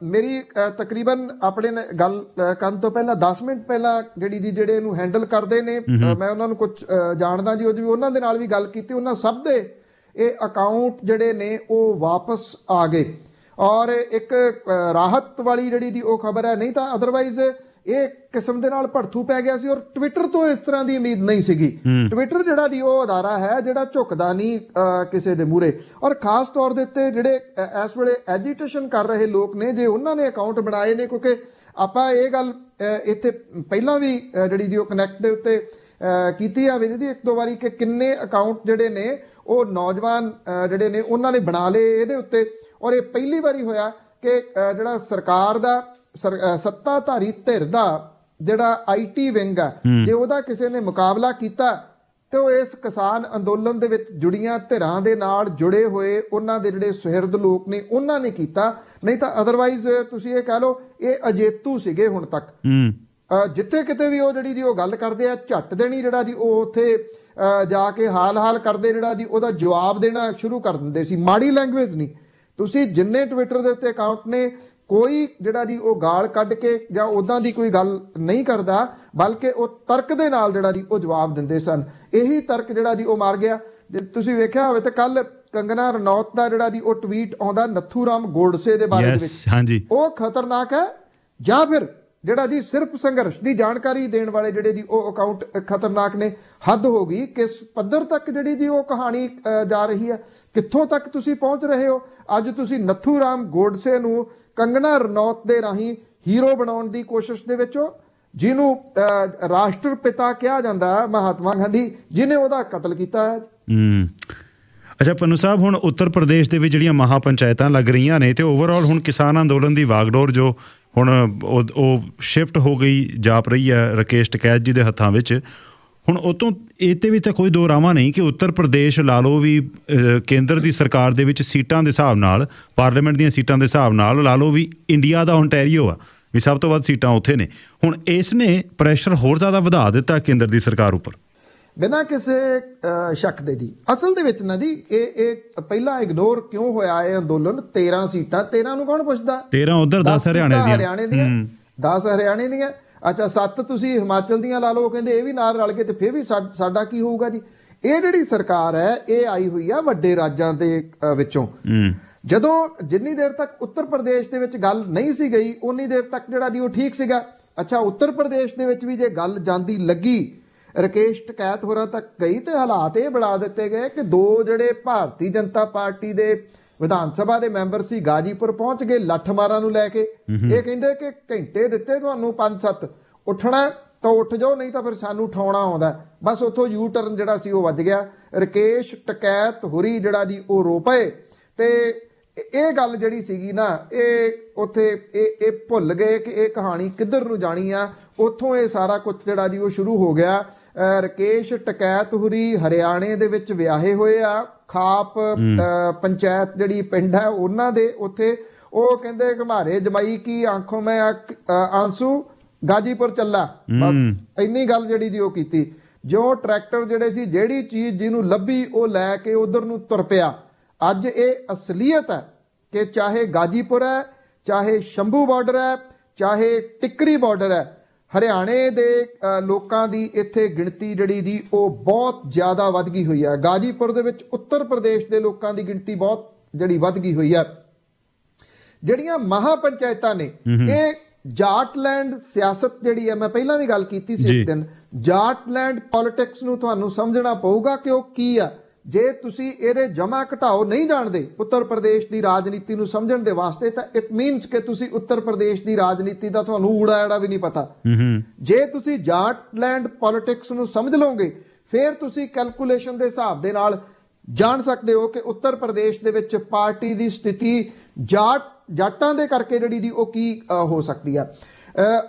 ਮੇਰੀ ਤਕਰੀਬਨ ਆਪਣੇ ਗੱਲ ਕਰਨ ਤੋਂ ਪਹਿਲਾਂ 10 ਮਿੰਟ ਪਹਿਲਾਂ ਜਿਹੜੇ ਇਹਨੂੰ ਹੈਂਡਲ ਕਰਦੇ ਨੇ ਮੈਂ ਉਹਨਾਂ ਨੂੰ ਕੁਝ ਜਾਣਦਾ ਜੀ, ਉਹਨਾਂ ਦੇ ਨਾਲ ਵੀ ਗੱਲ ਕੀਤੀ। ਉਹਨਾਂ ਸਭ ਦੇ ਇਹ ਅਕਾਊਂਟ ਜਿਹੜੇ ਨੇ ਉਹ ਵਾਪਸ ਆ ਗਏ ਔਰ ਇੱਕ ਰਾਹਤ ਵਾਲੀ ਜਿਹੜੀ ਦੀ ਉਹ ਖਬਰ ਹੈ। ਨਹੀਂ ਤਾਂ ਅਦਰਵਾਈਜ਼ ਇਹ ਕਿਸਮ ਦੇ ਨਾਲ ਭੜਥੂ ਪੈ ਗਿਆ ਸੀ ਔਰ ਟਵਿੱਟਰ ਤੋਂ ਇਸ ਤਰ੍ਹਾਂ ਦੀ ਉਮੀਦ ਨਹੀਂ ਸੀਗੀ। ਟਵਿੱਟਰ ਜਿਹੜਾ ਦੀ ਉਹ ਅਦਾਰਾ ਹੈ ਜਿਹੜਾ ਝੁਕਦਾ ਨਹੀਂ ਕਿਸੇ ਦੇ ਮੂਹਰੇ ਔਰ ਖਾਸ ਤੌਰ ਦੇ ਉੱਤੇ ਜਿਹੜੇ ਇਸ ਵੇਲੇ ਐਜੀਟੇਸ਼ਨ ਕਰ ਰਹੇ ਲੋਕ ਨੇ, ਜੇ ਉਹਨਾਂ ਨੇ ਅਕਾਊਂਟ ਬਣਾਏ ਨੇ, ਕਿਉਂਕਿ ਆਪਾਂ ਇਹ ਗੱਲ ਇੱਥੇ ਪਹਿਲਾਂ ਵੀ ਜਿਹੜੀ ਦੀ ਉਹ ਕਨੈਕਟ ਦੇ ਉੱਤੇ ਕੀਤੀ ਆ ਜਿਹਦੀ ਇੱਕ ਦੋ ਵਾਰੀ ਕਿ ਕਿੰਨੇ ਅਕਾਊਂਟ ਜਿਹੜੇ ਨੇ ਉਹ ਨੌਜਵਾਨ ਜਿਹੜੇ ਨੇ ਉਹਨਾਂ ਨੇ ਬਣਾ ਲਏ ਇਹਦੇ ਉੱਤੇ ਔਰ ਇਹ ਪਹਿਲੀ ਵਾਰੀ ਹੋਇਆ ਕਿ ਜਿਹੜਾ ਸਰਕਾਰ ਦਾ ਸੱਤਾਧਾਰੀ ਧਿਰ ਦਾ ਜਿਹੜਾ ਆਈਟੀ ਵਿੰਗ ਆ ਜੇ ਉਹਦਾ ਕਿਸੇ ਨੇ ਮੁਕਾਬਲਾ ਕੀਤਾ ਤੇ ਉਹ ਇਸ ਕਿਸਾਨ ਅੰਦੋਲਨ ਦੇ ਵਿੱਚ ਜੁੜੀਆਂ ਧਿਰਾਂ ਦੇ ਨਾਲ ਜੁੜੇ ਹੋਏ ਉਹਨਾਂ ਦੇ ਜਿਹੜੇ ਸੁਹਿਰਦ ਲੋਕ ਨੇ ਉਹਨਾਂ ਨੇ ਕੀਤਾ। ਨਹੀਂ ਤਾਂ ਅਦਰਵਾਈਜ਼ ਤੁਸੀਂ ਇਹ ਕਹਿ ਲਓ ਇਹ ਅਜੇਤੂ ਸੀਗੇ ਹੁਣ ਤੱਕ। ਜਿੱਥੇ ਕਿਤੇ ਵੀ ਉਹ ਜਿਹੜੀ ਦੀ ਉਹ ਗੱਲ ਕਰਦੇ ਆ ਝੱਟ ਦੇਣੀ ਜਿਹੜਾ ਜੀ ਉਹ ਉੱਥੇ ਜਾ ਕੇ ਹਾਲ ਕਰਦੇ ਜਿਹੜਾ ਜੀ ਉਹਦਾ ਜਵਾਬ ਦੇਣਾ ਸ਼ੁਰੂ ਕਰ ਦਿੰਦੇ ਸੀ। ਮਾੜੀ ਲੈਂਗੁਏਜ ਨਹੀਂ, ਤੁਸੀਂ ਜਿੰਨੇ ਟਵਿੱਟਰ ਦੇ ਉੱਤੇ ਅਕਾਊਂਟ ਨੇ ਕੋਈ ਜਿਹੜਾ ਜੀ ਉਹ ਗਾਲ ਕੱਢ ਕੇ ਜਾਂ ਉਦਾਂ ਦੀ ਕੋਈ ਗੱਲ ਨਹੀਂ ਕਰਦਾ, ਬਲਕਿ ਉਹ ਤਰਕ ਦੇ ਨਾਲ ਜਿਹੜਾ ਜੀ ਉਹ ਜਵਾਬ ਦਿੰਦੇ ਸਨ। ਇਹੀ ਤਰਕ ਜਿਹੜਾ ਜੀ ਉਹ ਮਾਰ ਗਿਆ। ਜੇ ਤੁਸੀਂ ਵੇਖਿਆ ਹੋਵੇ ਤਾਂ ਕੱਲ ਕੰਗਨਾ ਰਣੌਤ ਦਾ ਜਿਹੜਾ ਜੀ ਉਹ ਟਵੀਟ ਆਉਂਦਾ ਨੱਥੂ ਰਾਮ ਗੋਡਸੇ ਦੇ ਬਾਰੇ ਦੇ ਵਿੱਚ, ਉਹ ਖਤਰਨਾਕ ਹੈ ਜਾਂ ਫਿਰ ਜਿਹੜਾ ਜੀ ਸਿਰਫ ਸੰਘਰਸ਼ ਦੀ ਜਾਣਕਾਰੀ ਦੇਣ ਵਾਲੇ ਜਿਹੜੇ ਜੀ ਉਹ ਅਕਾਊਂਟ ਖਤਰਨਾਕ ਨੇ। ਹੱਦ ਹੋ ਗਈ ਕਿਸ ਪੱਧਰ ਤੱਕ ਜਿਹੜੀ ਜੀ ਉਹ ਕਹਾਣੀ ਜਾ ਰਹੀ ਹੈ, ਕਿੱਥੋਂ ਤੱਕ ਤੁਸੀਂ ਪਹੁੰਚ ਰਹੇ ਹੋ। ਅੱਜ ਤੁਸੀਂ ਨੱਥੂ ਰਾਮ ਗੋਡਸੇ ਨੂੰ ਕੰਗਨਾ ਰਣੌਤ ਦੇ ਰਾਹੀਂ ਹੀਰੋ ਬਣਾਉਣ ਦੀ ਕੋਸ਼ਿਸ਼ ਦੇ ਵਿੱਚ, ਜਿਹਨੂੰ ਰਾਸ਼ਟਰ ਪਿਤਾ ਕਿਹਾ ਜਾਂਦਾ ਮਹਾਤਮਾ ਗਾਂਧੀ, ਜਿਹਨੇ ਉਹਦਾ ਕਤਲ ਕੀਤਾ ਹੈ। ਅੱਛਾ ਪੰਨੂ ਸਾਹਿਬ, ਹੁਣ ਉੱਤਰ ਪ੍ਰਦੇਸ਼ ਦੇ ਵਿੱਚ ਜਿਹੜੀਆਂ ਮਹਾ ਪੰਚਾਇਤਾਂ ਲੱਗ ਰਹੀਆਂ ਨੇ ਤੇ ਓਵਰਆਲ ਹੁਣ ਕਿਸਾਨ ਅੰਦੋਲਨ ਦੀ ਵਾਗਡੋਰ ਜੋ ਹੁਣ ਉਹ ਸ਼ਿਫਟ ਹੋ ਗਈ ਜਾਪ ਰਹੀ ਹੈ ਰਾਕੇਸ਼ ਟਕੈਤ ਜੀ ਦੇ ਹੱਥਾਂ ਵਿੱਚ। ਹੁਣ ਉਹ ਤੋਂ ਇਹ 'ਤੇ ਵੀ ਤਾਂ ਕੋਈ ਦੋ ਰਾਵਾਂ ਨਹੀਂ ਕਿ ਉੱਤਰ ਪ੍ਰਦੇਸ਼ ਲਾ ਲਓ ਵੀ ਕੇਂਦਰ ਦੀ ਸਰਕਾਰ ਦੇ ਵਿੱਚ ਸੀਟਾਂ ਦੇ ਹਿਸਾਬ ਨਾਲ, ਪਾਰਲੀਮੈਂਟ ਦੀਆਂ ਸੀਟਾਂ ਦੇ ਹਿਸਾਬ ਨਾਲ ਲਾ ਲਓ ਵੀ ਇੰਡੀਆ ਦਾ ਓਨਟਾਰੀਓ ਆ ਵੀ ਸਭ ਤੋਂ ਵੱਧ ਸੀਟਾਂ ਉੱਥੇ ਨੇ। ਹੁਣ ਇਸ ਨੇ ਪ੍ਰੈਸ਼ਰ ਹੋਰ ਜ਼ਿਆਦਾ ਵਧਾ ਦਿੱਤਾ ਕੇਂਦਰ ਦੀ ਸਰਕਾਰ ਉੱਪਰ ਬਿਨਾਂ ਕਿਸੇ ਸ਼ੱਕ ਦੇ ਜੀ। ਅਸਲ ਦੇ ਵਿੱਚ ਨਾ ਜੀ ਇਹ ਪਹਿਲਾਂ ਇਗਨੋਰ ਕਿਉਂ ਹੋਇਆ ਇਹ ਅੰਦੋਲਨ। 13 ਸੀਟਾਂ, 13 ਨੂੰ ਕੌਣ ਪੁੱਛਦਾ? 13 ਉਧਰ 10 ਹਰਿਆਣੇ ਦੀਆਂ 10 ਹਰਿਆਣੇ ਦੀਆਂ। ਅੱਛਾ 7 ਤੁਸੀਂ ਹਿਮਾਚਲ ਦੀਆਂ ਲਾ ਲਓ, ਕਹਿੰਦੇ ਇਹ ਵੀ ਨਾਲ ਰਲ ਕੇ ਤੇ ਫਿਰ ਵੀ ਸਾਡਾ ਕੀ ਹੋਊਗਾ ਜੀ। ਇਹ ਜਿਹੜੀ ਸਰਕਾਰ ਹੈ ਇਹ ਆਈ ਹੋਈ ਆ ਵੱਡੇ ਰਾਜਾਂ ਦੇ ਵਿੱਚੋਂ। ਜਦੋਂ ਜਿੰਨੀ ਦੇਰ ਤੱਕ ਉੱਤਰ ਪ੍ਰਦੇਸ਼ ਦੇ ਵਿੱਚ ਗੱਲ ਨਹੀਂ ਸੀ ਗਈ ਉਨੀ ਦੇਰ ਤੱਕ ਜਿਹੜਾ ਜੀ ਉਹ ਠੀਕ ਸੀਗਾ। ਅੱਛਾ ਉੱਤਰ ਪ੍ਰਦੇਸ਼ ਦੇ ਵਿੱਚ ਵੀ ਜੇ ਗੱਲ ਜਾਂਦੀ ਲੱਗੀ ਰਕੇਸ਼ ਟਕੈਤ ਹੋਰਾਂ ਤੱਕ ਗਈ ਤੇ ਹਾਲਾਤ ਇਹ ਬਣਾ ਦਿੱਤੇ ਗਏ ਕਿ 2 ਜਿਹੜੇ ਭਾਰਤੀ ਜਨਤਾ ਪਾਰਟੀ ਦੇ ਵਿਧਾਨ ਸਭਾ ਦੇ ਮੈਂਬਰ ਸੀ ਗਾਜੀਪੁਰ ਪਹੁੰਚ ਗਏ ਲੱਠ ਮਾਰਾਂ ਨੂੰ ਲੈ ਕੇ। ਇਹ ਕਹਿੰਦੇ ਕਿ ਘੰਟੇ ਦਿੱਤੇ ਤੁਹਾਨੂੰ 5-7, ਉੱਠਣਾ ਤਾਂ ਉੱਠ ਜਾਓ ਨਹੀਂ ਤਾਂ ਫਿਰ ਸਾਨੂੰ ਉਠਾਉਣਾ ਆਉਂਦਾ। ਬਸ ਉੱਥੋਂ ਯੂ ਟਰਨ ਜਿਹੜਾ ਸੀ ਉਹ ਵੱਜ ਗਿਆ। ਰਕੇਸ਼ ਟਕੈਤ ਹੋਰੀ ਜਿਹੜਾ ਜੀ ਉਹ ਰੋ ਪਏ ਤੇ ਇਹ ਗੱਲ ਜਿਹੜੀ ਸੀਗੀ ਨਾ ਇਹ ਉੱਥੇ ਇਹ ਭੁੱਲ ਗਏ ਕਿ ਇਹ ਕਹਾਣੀ ਕਿੱਧਰ ਨੂੰ ਜਾਣੀ ਆ। ਉੱਥੋਂ ਇਹ ਸਾਰਾ ਕੁਝ ਜਿਹੜਾ ਜੀ ਉਹ ਸ਼ੁਰੂ ਹੋ ਗਿਆ। ਰਕੇਸ਼ ਟਕੈਤ ਹੋਰੀ ਹਰਿਆਣੇ ਦੇ ਵਿੱਚ ਵਿਆਹੇ ਹੋਏ ਆ। ਖਾਪ ਪੰਚਾਇਤ ਜਿਹੜੀ ਪਿੰਡ ਹੈ ਉਹਨਾਂ ਦੇ ਉੱਥੇ ਉਹ ਕਹਿੰਦੇ ਕਿ ਮਾਰੇ ਜਮਾਈ ਕੀ ਆਂਖੋਂ ਮੈਂ ਆਂਸੂ ਗਾਜੀਪੁਰ ਚੱਲਾ, ਬਸ ਇੰਨੀ ਗੱਲ ਜਿਹੜੀ ਜੀ ਉਹ ਕੀਤੀ। ਜੋ ਟਰੈਕਟਰ ਜਿਹੜੇ ਸੀ ਜਿਹੜੀ ਚੀਜ਼ ਜਿਹਨੂੰ ਲੱਭੀ ਉਹ ਲੈ ਕੇ ਉਧਰ ਨੂੰ ਤੁਰ ਪਿਆ। ਅੱਜ ਇਹ ਅਸਲੀਅਤ ਹੈ ਕਿ ਚਾਹੇ ਗਾਜੀਪੁਰ ਹੈ, ਚਾਹੇ ਸ਼ੰਭੂ ਬਾਰਡਰ ਹੈ, ਚਾਹੇ ਟਿੱਕਰੀ ਬਾਰਡਰ ਹੈ, ਹਰਿਆਣੇ ਦੇ ਲੋਕਾਂ ਦੀ ਇੱਥੇ ਗਿਣਤੀ ਜਿਹੜੀ ਦੀ ਉਹ ਬਹੁਤ ਜ਼ਿਆਦਾ ਵੱਧ ਗਈ ਹੋਈ ਹੈ। ਗਾਜੀਪੁਰ ਦੇ ਵਿੱਚ ਉੱਤਰ ਪ੍ਰਦੇਸ਼ ਦੇ ਲੋਕਾਂ ਦੀ ਗਿਣਤੀ ਬਹੁਤ ਜਿਹੜੀ ਵੱਧ ਗਈ ਹੋਈ ਹੈ। ਜਿਹੜੀਆਂ ਮਹਾਪੰਚਾਇਤਾਂ ਨੇ ਇਹ ਜਾਟਲੈਂਡ ਸਿਆਸਤ ਜਿਹੜੀ ਹੈ, ਮੈਂ ਪਹਿਲਾਂ ਵੀ ਗੱਲ ਕੀਤੀ ਸੀ ਇੱਕ ਦਿਨ, ਜਾਟਲੈਂਡ ਪੋਲਿਟਿਕਸ ਨੂੰ ਤੁਹਾਨੂੰ ਸਮਝਣਾ ਪਊਗਾ ਕਿ ਉਹ ਕੀ ਆ। ਜੇ ਤੁਸੀਂ ਇਹਦੇ ਜਮਾ ਘਟਾਓ ਨਹੀਂ ਜਾਣਦੇ ਉੱਤਰ ਪ੍ਰਦੇਸ਼ ਦੀ ਰਾਜਨੀਤੀ ਨੂੰ ਸਮਝਣ ਦੇ ਵਾਸਤੇ ਤਾਂ ਇਟ ਮੀਨਸ ਕਿ ਤੁਸੀਂ ਉੱਤਰ ਪ੍ਰਦੇਸ਼ ਦੀ ਰਾਜਨੀਤੀ ਦਾ ਤੁਹਾਨੂੰ ਊੜਾ ਐੜਾ ਵੀ ਨਹੀਂ ਪਤਾ। ਜੇ ਤੁਸੀਂ ਜਾਟਲੈਂਡ ਪੋਲਿਟਿਕਸ ਨੂੰ ਸਮਝ ਲਓਗੇ ਫਿਰ ਤੁਸੀਂ ਕੈਲਕੂਲੇਸ਼ਨ ਦੇ ਹਿਸਾਬ ਦੇ ਨਾਲ ਜਾਣ ਸਕਦੇ ਹੋ ਕਿ ਉੱਤਰ ਪ੍ਰਦੇਸ਼ ਦੇ ਵਿੱਚ ਪਾਰਟੀ ਦੀ ਸਥਿਤੀ ਜਾਟਾਂ ਦੇ ਕਰਕੇ ਜਿਹੜੀ ਦੀ ਉਹ ਕੀ ਹੋ ਸਕਦੀ ਆ।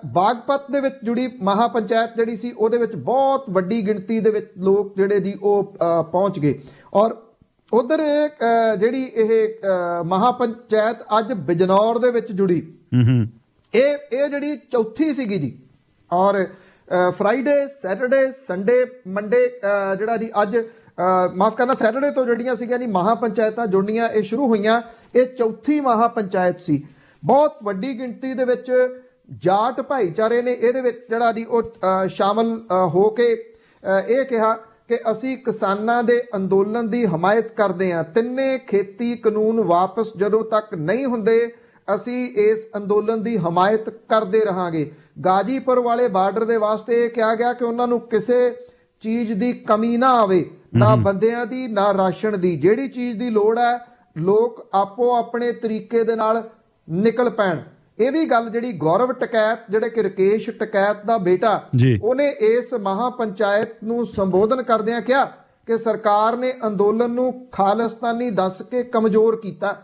ਬਾਗਪਤ ਦੇ ਵਿੱਚ ਜੁੜੀ ਮਹਾਪੰਚਾਇਤ ਜਿਹੜੀ ਸੀ ਉਹਦੇ ਵਿੱਚ ਬਹੁਤ ਵੱਡੀ ਗਿਣਤੀ ਦੇ ਵਿੱਚ ਲੋਕ ਜਿਹੜੇ ਦੀ ਉਹ ਪਹੁੰਚ ਗਏ ਔਰ ਉਧਰ ਜਿਹੜੀ ਇਹ ਮਹਾਪੰਚਾਇਤ ਅੱਜ ਬਿਜਨੌਰ ਦੇ ਵਿੱਚ ਜੁੜੀ ਇਹ ਜਿਹੜੀ ਚੌਥੀ ਸੀਗੀ ਜੀ। ਔਰ ਫਰਾਈਡੇ ਸੈਟਰਡੇ ਸੰਡੇ ਮੰਡੇ ਜਿਹੜਾ ਦੀ ਅੱਜ ਮਾਫ ਕਰਨਾ ਸੈਟਰਡੇ ਤੋਂ ਜਿਹੜੀਆਂ ਸੀਗੀਆਂ ਜੀ ਮਹਾਪੰਚਾਇਤਾਂ ਜੁੜਨੀਆਂ ਇਹ ਸ਼ੁਰੂ ਹੋਈਆਂ। ਇਹ ਚੌਥੀ ਮਹਾਪੰਚਾਇਤ ਸੀ। ਬਹੁਤ ਵੱਡੀ ਗਿਣਤੀ ਦੇ ਵਿੱਚ ਜਾਟ ਭਾਈਚਾਰੇ ਨੇ ਇਹਦੇ ਵਿੱਚ ਜਿਹੜਾ ਦੀ ਉਹ ਸ਼ਾਮਲ ਹੋ ਕੇ ਇਹ ਕਿਹਾ ਕਿ ਅਸੀਂ ਕਿਸਾਨਾਂ ਦੇ ਅੰਦੋਲਨ ਦੀ ਹਮਾਇਤ ਕਰਦੇ ਹਾਂ। ਤਿੰਨੇ ਖੇਤੀ ਕਾਨੂੰਨ ਵਾਪਸ ਜਦੋਂ ਤੱਕ ਨਹੀਂ ਹੁੰਦੇ ਅਸੀਂ ਇਸ ਅੰਦੋਲਨ ਦੀ ਹਮਾਇਤ ਕਰਦੇ ਰਹਾਂਗੇ। ਗਾਜੀਪੁਰ ਵਾਲੇ ਬਾਰਡਰ ਦੇ ਵਾਸਤੇ ਇਹ ਕਿਹਾ ਗਿਆ ਕਿ ਉਹਨਾਂ ਨੂੰ ਕਿਸੇ ਚੀਜ਼ ਦੀ ਕਮੀ ਨਾ ਆਵੇ, ਨਾ ਬੰਦਿਆਂ ਦੀ ਨਾ ਰਾਸ਼ਨ ਦੀ। ਜਿਹੜੀ ਚੀਜ਼ ਦੀ ਲੋੜ ਹੈ ਲੋਕ ਆਪੋ ਆਪਣੇ ਤਰੀਕੇ ਦੇ ਨਾਲ ਨਿਕਲ ਪੈਣ। ਇਹ ਵੀ ਗੱਲ ਜਿਹੜੀ ਗੌਰਵ ਟਕੈਤ ਜਿਹੜੇ ਕਿ ਰਕੇਸ਼ ਟਕੈਤ ਦਾ ਬੇਟਾ ਉਹਨੇ ਇਸ ਮਹਾਪੰਚਾਇਤ ਨੂੰ ਸੰਬੋਧਨ ਕਰਦਿਆਂ ਕਿਹਾ ਕਿ ਸਰਕਾਰ ਨੇ ਅੰਦੋਲਨ ਨੂੰ ਖਾਲਿਸਤਾਨੀ ਦੱਸ ਕੇ ਕਮਜ਼ੋਰ ਕੀਤਾ।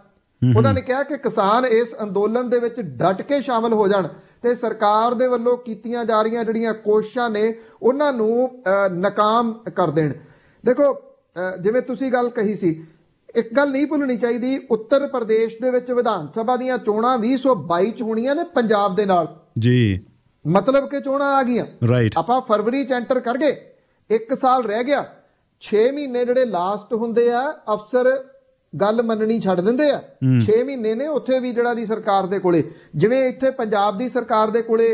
ਉਹਨਾਂ ਨੇ ਕਿਹਾ ਕਿ ਕਿਸਾਨ ਇਸ ਅੰਦੋਲਨ ਦੇ ਵਿੱਚ ਡਟ ਕੇ ਸ਼ਾਮਲ ਹੋ ਜਾਣ ਤੇ ਸਰਕਾਰ ਦੇ ਵੱਲੋਂ ਕੀਤੀਆਂ ਜਾ ਰਹੀਆਂ ਜਿਹੜੀਆਂ ਕੋਸ਼ਿਸ਼ਾਂ ਨੇ ਉਹਨਾਂ ਨੂੰ ਨਾਕਾਮ ਕਰ ਦੇਣ। ਦੇਖੋ ਜਿਵੇਂ ਤੁਸੀਂ ਗੱਲ ਕਹੀ ਸੀ, ਇੱਕ ਗੱਲ ਨਹੀਂ ਭੁੱਲਣੀ ਚਾਹੀਦੀ, ਉੱਤਰ ਪ੍ਰਦੇਸ਼ ਦੇ ਵਿੱਚ ਵਿਧਾਨ ਸਭਾ ਦੀਆਂ ਚੋਣਾਂ 2022 ਚ ਹੋਣੀਆਂ ਨੇ ਪੰਜਾਬ ਦੇ ਨਾਲ ਜੀ। ਮਤਲਬ ਕਿ ਚੋਣਾਂ ਆ ਗਈਆਂ, ਆਪਾਂ ਫਰਵਰੀ ਚ ਐਂਟਰ ਕਰ ਗਏ, 1 ਸਾਲ ਰਹਿ ਗਿਆ। 6 ਮਹੀਨੇ ਜਿਹੜੇ ਲਾਸਟ ਹੁੰਦੇ ਆ ਅਫਸਰ ਗੱਲ ਮੰਨਣੀ ਛੱਡ ਦਿੰਦੇ ਆ। 6 ਮਹੀਨੇ ਨੇ ਉੱਥੇ ਵੀ ਜਿਹੜਾ ਦੀ ਸਰਕਾਰ ਦੇ ਕੋਲੇ, ਜਿਵੇਂ ਇੱਥੇ ਪੰਜਾਬ ਦੀ ਸਰਕਾਰ ਦੇ ਕੋਲੇ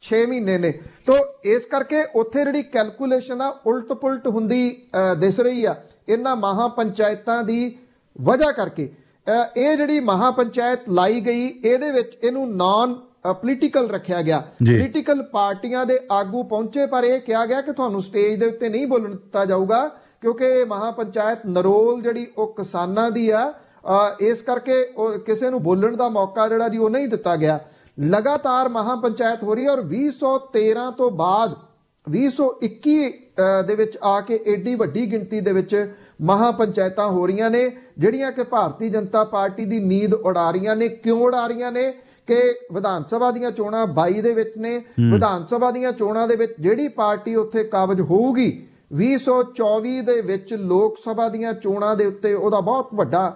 6 ਮਹੀਨੇ ਨੇ। ਤਾਂ ਇਸ ਕਰਕੇ ਉੱਥੇ ਜਿਹੜੀ ਕੈਲਕੂਲੇਸ਼ਨ ਆ ਉਲਟ ਪੁਲਟ ਹੁੰਦੀ ਦਿਸ ਰਹੀ ਆ ਇਹਨਾਂ ਮਹਾਪੰਚਾਇਤਾਂ ਦੀ ਵਜ੍ਹਾ ਕਰਕੇ। ਇਹ ਜਿਹੜੀ ਮਹਾਪੰਚਾਇਤ ਲਾਈ ਗਈ ਇਹਦੇ ਵਿੱਚ ਇਹਨੂੰ ਨਾਨ ਪੋਲੀਟੀਕਲ ਰੱਖਿਆ ਗਿਆ। ਪੋਲੀਟੀਕਲ ਪਾਰਟੀਆਂ ਦੇ ਆਗੂ ਪਹੁੰਚੇ ਪਰ ਇਹ ਕਿਹਾ ਗਿਆ ਕਿ ਤੁਹਾਨੂੰ ਸਟੇਜ ਦੇ ਉੱਤੇ ਨਹੀਂ ਬੋਲਣ ਦਿੱਤਾ ਜਾਊਗਾ ਕਿਉਂਕਿ ਇਹ ਮਹਾਪੰਚਾਇਤ ਨਰੋਲ ਜਿਹੜੀ ਉਹ ਕਿਸਾਨਾਂ ਦੀ ਆ। ਇਸ ਕਰਕੇ ਕਿਸੇ ਨੂੰ ਬੋਲਣ ਦਾ ਮੌਕਾ ਜਿਹੜਾ ਜੀ ਉਹ ਨਹੀਂ ਦਿੱਤਾ ਗਿਆ। ਲਗਾਤਾਰ ਮਹਾਪੰਚਾਇਤ ਹੋ ਰਹੀ ਹੈ ਔਰ 2013 ਤੋਂ ਬਾਅਦ 2021 ਦੇ ਵਿੱਚ ਆ ਕੇ ਏਡੀ ਵੱਡੀ ਗਿਣਤੀ ਦੇ ਵਿੱਚ ਮਹਾਪੰਚਾਇਤਾਂ ਹੋ ਰਹੀਆਂ ਨੇ ਜਿਹੜੀਆਂ ਕਿ ਭਾਰਤੀ ਜਨਤਾ ਪਾਰਟੀ ਦੀ ਨੀਂਦ ਉਡਾ ਰਹੀਆਂ ਨੇ। ਕਿਉਂ ਉਡਾ ਰਹੀਆਂ ਨੇ ਕਿ ਵਿਧਾਨ ਸਭਾ ਦੀਆਂ ਚੋਣਾਂ 22 ਦੇ ਵਿੱਚ ਨੇ। ਵਿਧਾਨ ਸਭਾ ਦੀਆਂ ਚੋਣਾਂ ਦੇ ਵਿੱਚ ਜਿਹੜੀ ਪਾਰਟੀ ਉੱਥੇ ਕਾਬਜ ਹੋਊਗੀ 2024 ਦੇ ਵਿੱਚ ਲੋਕ ਸਭਾ ਦੀਆਂ ਚੋਣਾਂ ਦੇ ਉੱਤੇ ਉਹਦਾ ਬਹੁਤ ਵੱਡਾ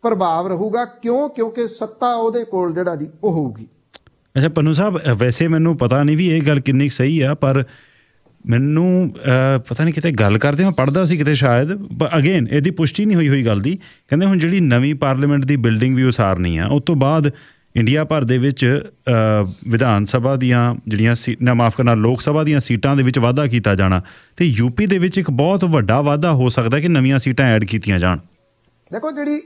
ਪ੍ਰਭਾਵ ਰਹੂਗਾ। ਕਿਉਂਕਿ ਸੱਤਾ ਉਹਦੇ ਕੋਲ ਜਿਹੜਾ ਜੀ ਉਹ ਹੋਊਗੀ। ਅੱਛਾ ਪੰਨੂ ਸਾਹਿਬ, ਵੈਸੇ ਮੈਨੂੰ ਪਤਾ ਨਹੀਂ ਵੀ ਇਹ ਗੱਲ ਕਿੰਨੀ ਸਹੀ ਆ, ਪਰ ਮੈਨੂੰ ਪਤਾ ਨਹੀਂ ਕਿਤੇ ਗੱਲ ਕਰਦੇ ਮੈਂ ਪੜ੍ਹਦਾ ਸੀ ਕਿਤੇ ਸ਼ਾਇਦ, ਅਗੇਨ ਇਹਦੀ ਪੁਸ਼ਟੀ ਨਹੀਂ ਹੋਈ ਗੱਲ ਦੀ। ਕਹਿੰਦੇ ਹੁਣ ਜਿਹੜੀ ਨਵੀਂ ਪਾਰਲੀਮੈਂਟ ਦੀ ਬਿਲਡਿੰਗ ਵੀ ਉਸਾਰਨੀ ਆ ਉਸ ਤੋਂ ਬਾਅਦ ਇੰਡੀਆ ਭਰ ਦੇ ਵਿੱਚ ਵਿਧਾਨ ਸਭਾ ਦੀਆਂ ਜਿਹੜੀਆਂ ਸੀਟਾਂ, ਮਾਫ ਕਰਨਾ, ਲੋਕ ਸਭਾ ਦੀਆਂ ਸੀਟਾਂ ਦੇ ਵਿੱਚ ਵਾਧਾ ਕੀਤਾ ਜਾਣਾ, ਤੇ ਯੂਪੀ ਦੇ ਵਿੱਚ ਇੱਕ ਬਹੁਤ ਵੱਡਾ ਵਾਧਾ ਹੋ ਸਕਦਾ ਕਿ ਨਵੀਆਂ ਸੀਟਾਂ ਐਡ ਕੀਤੀਆਂ ਜਾਣ। ਦੇਖੋ ਜਿਹੜੀ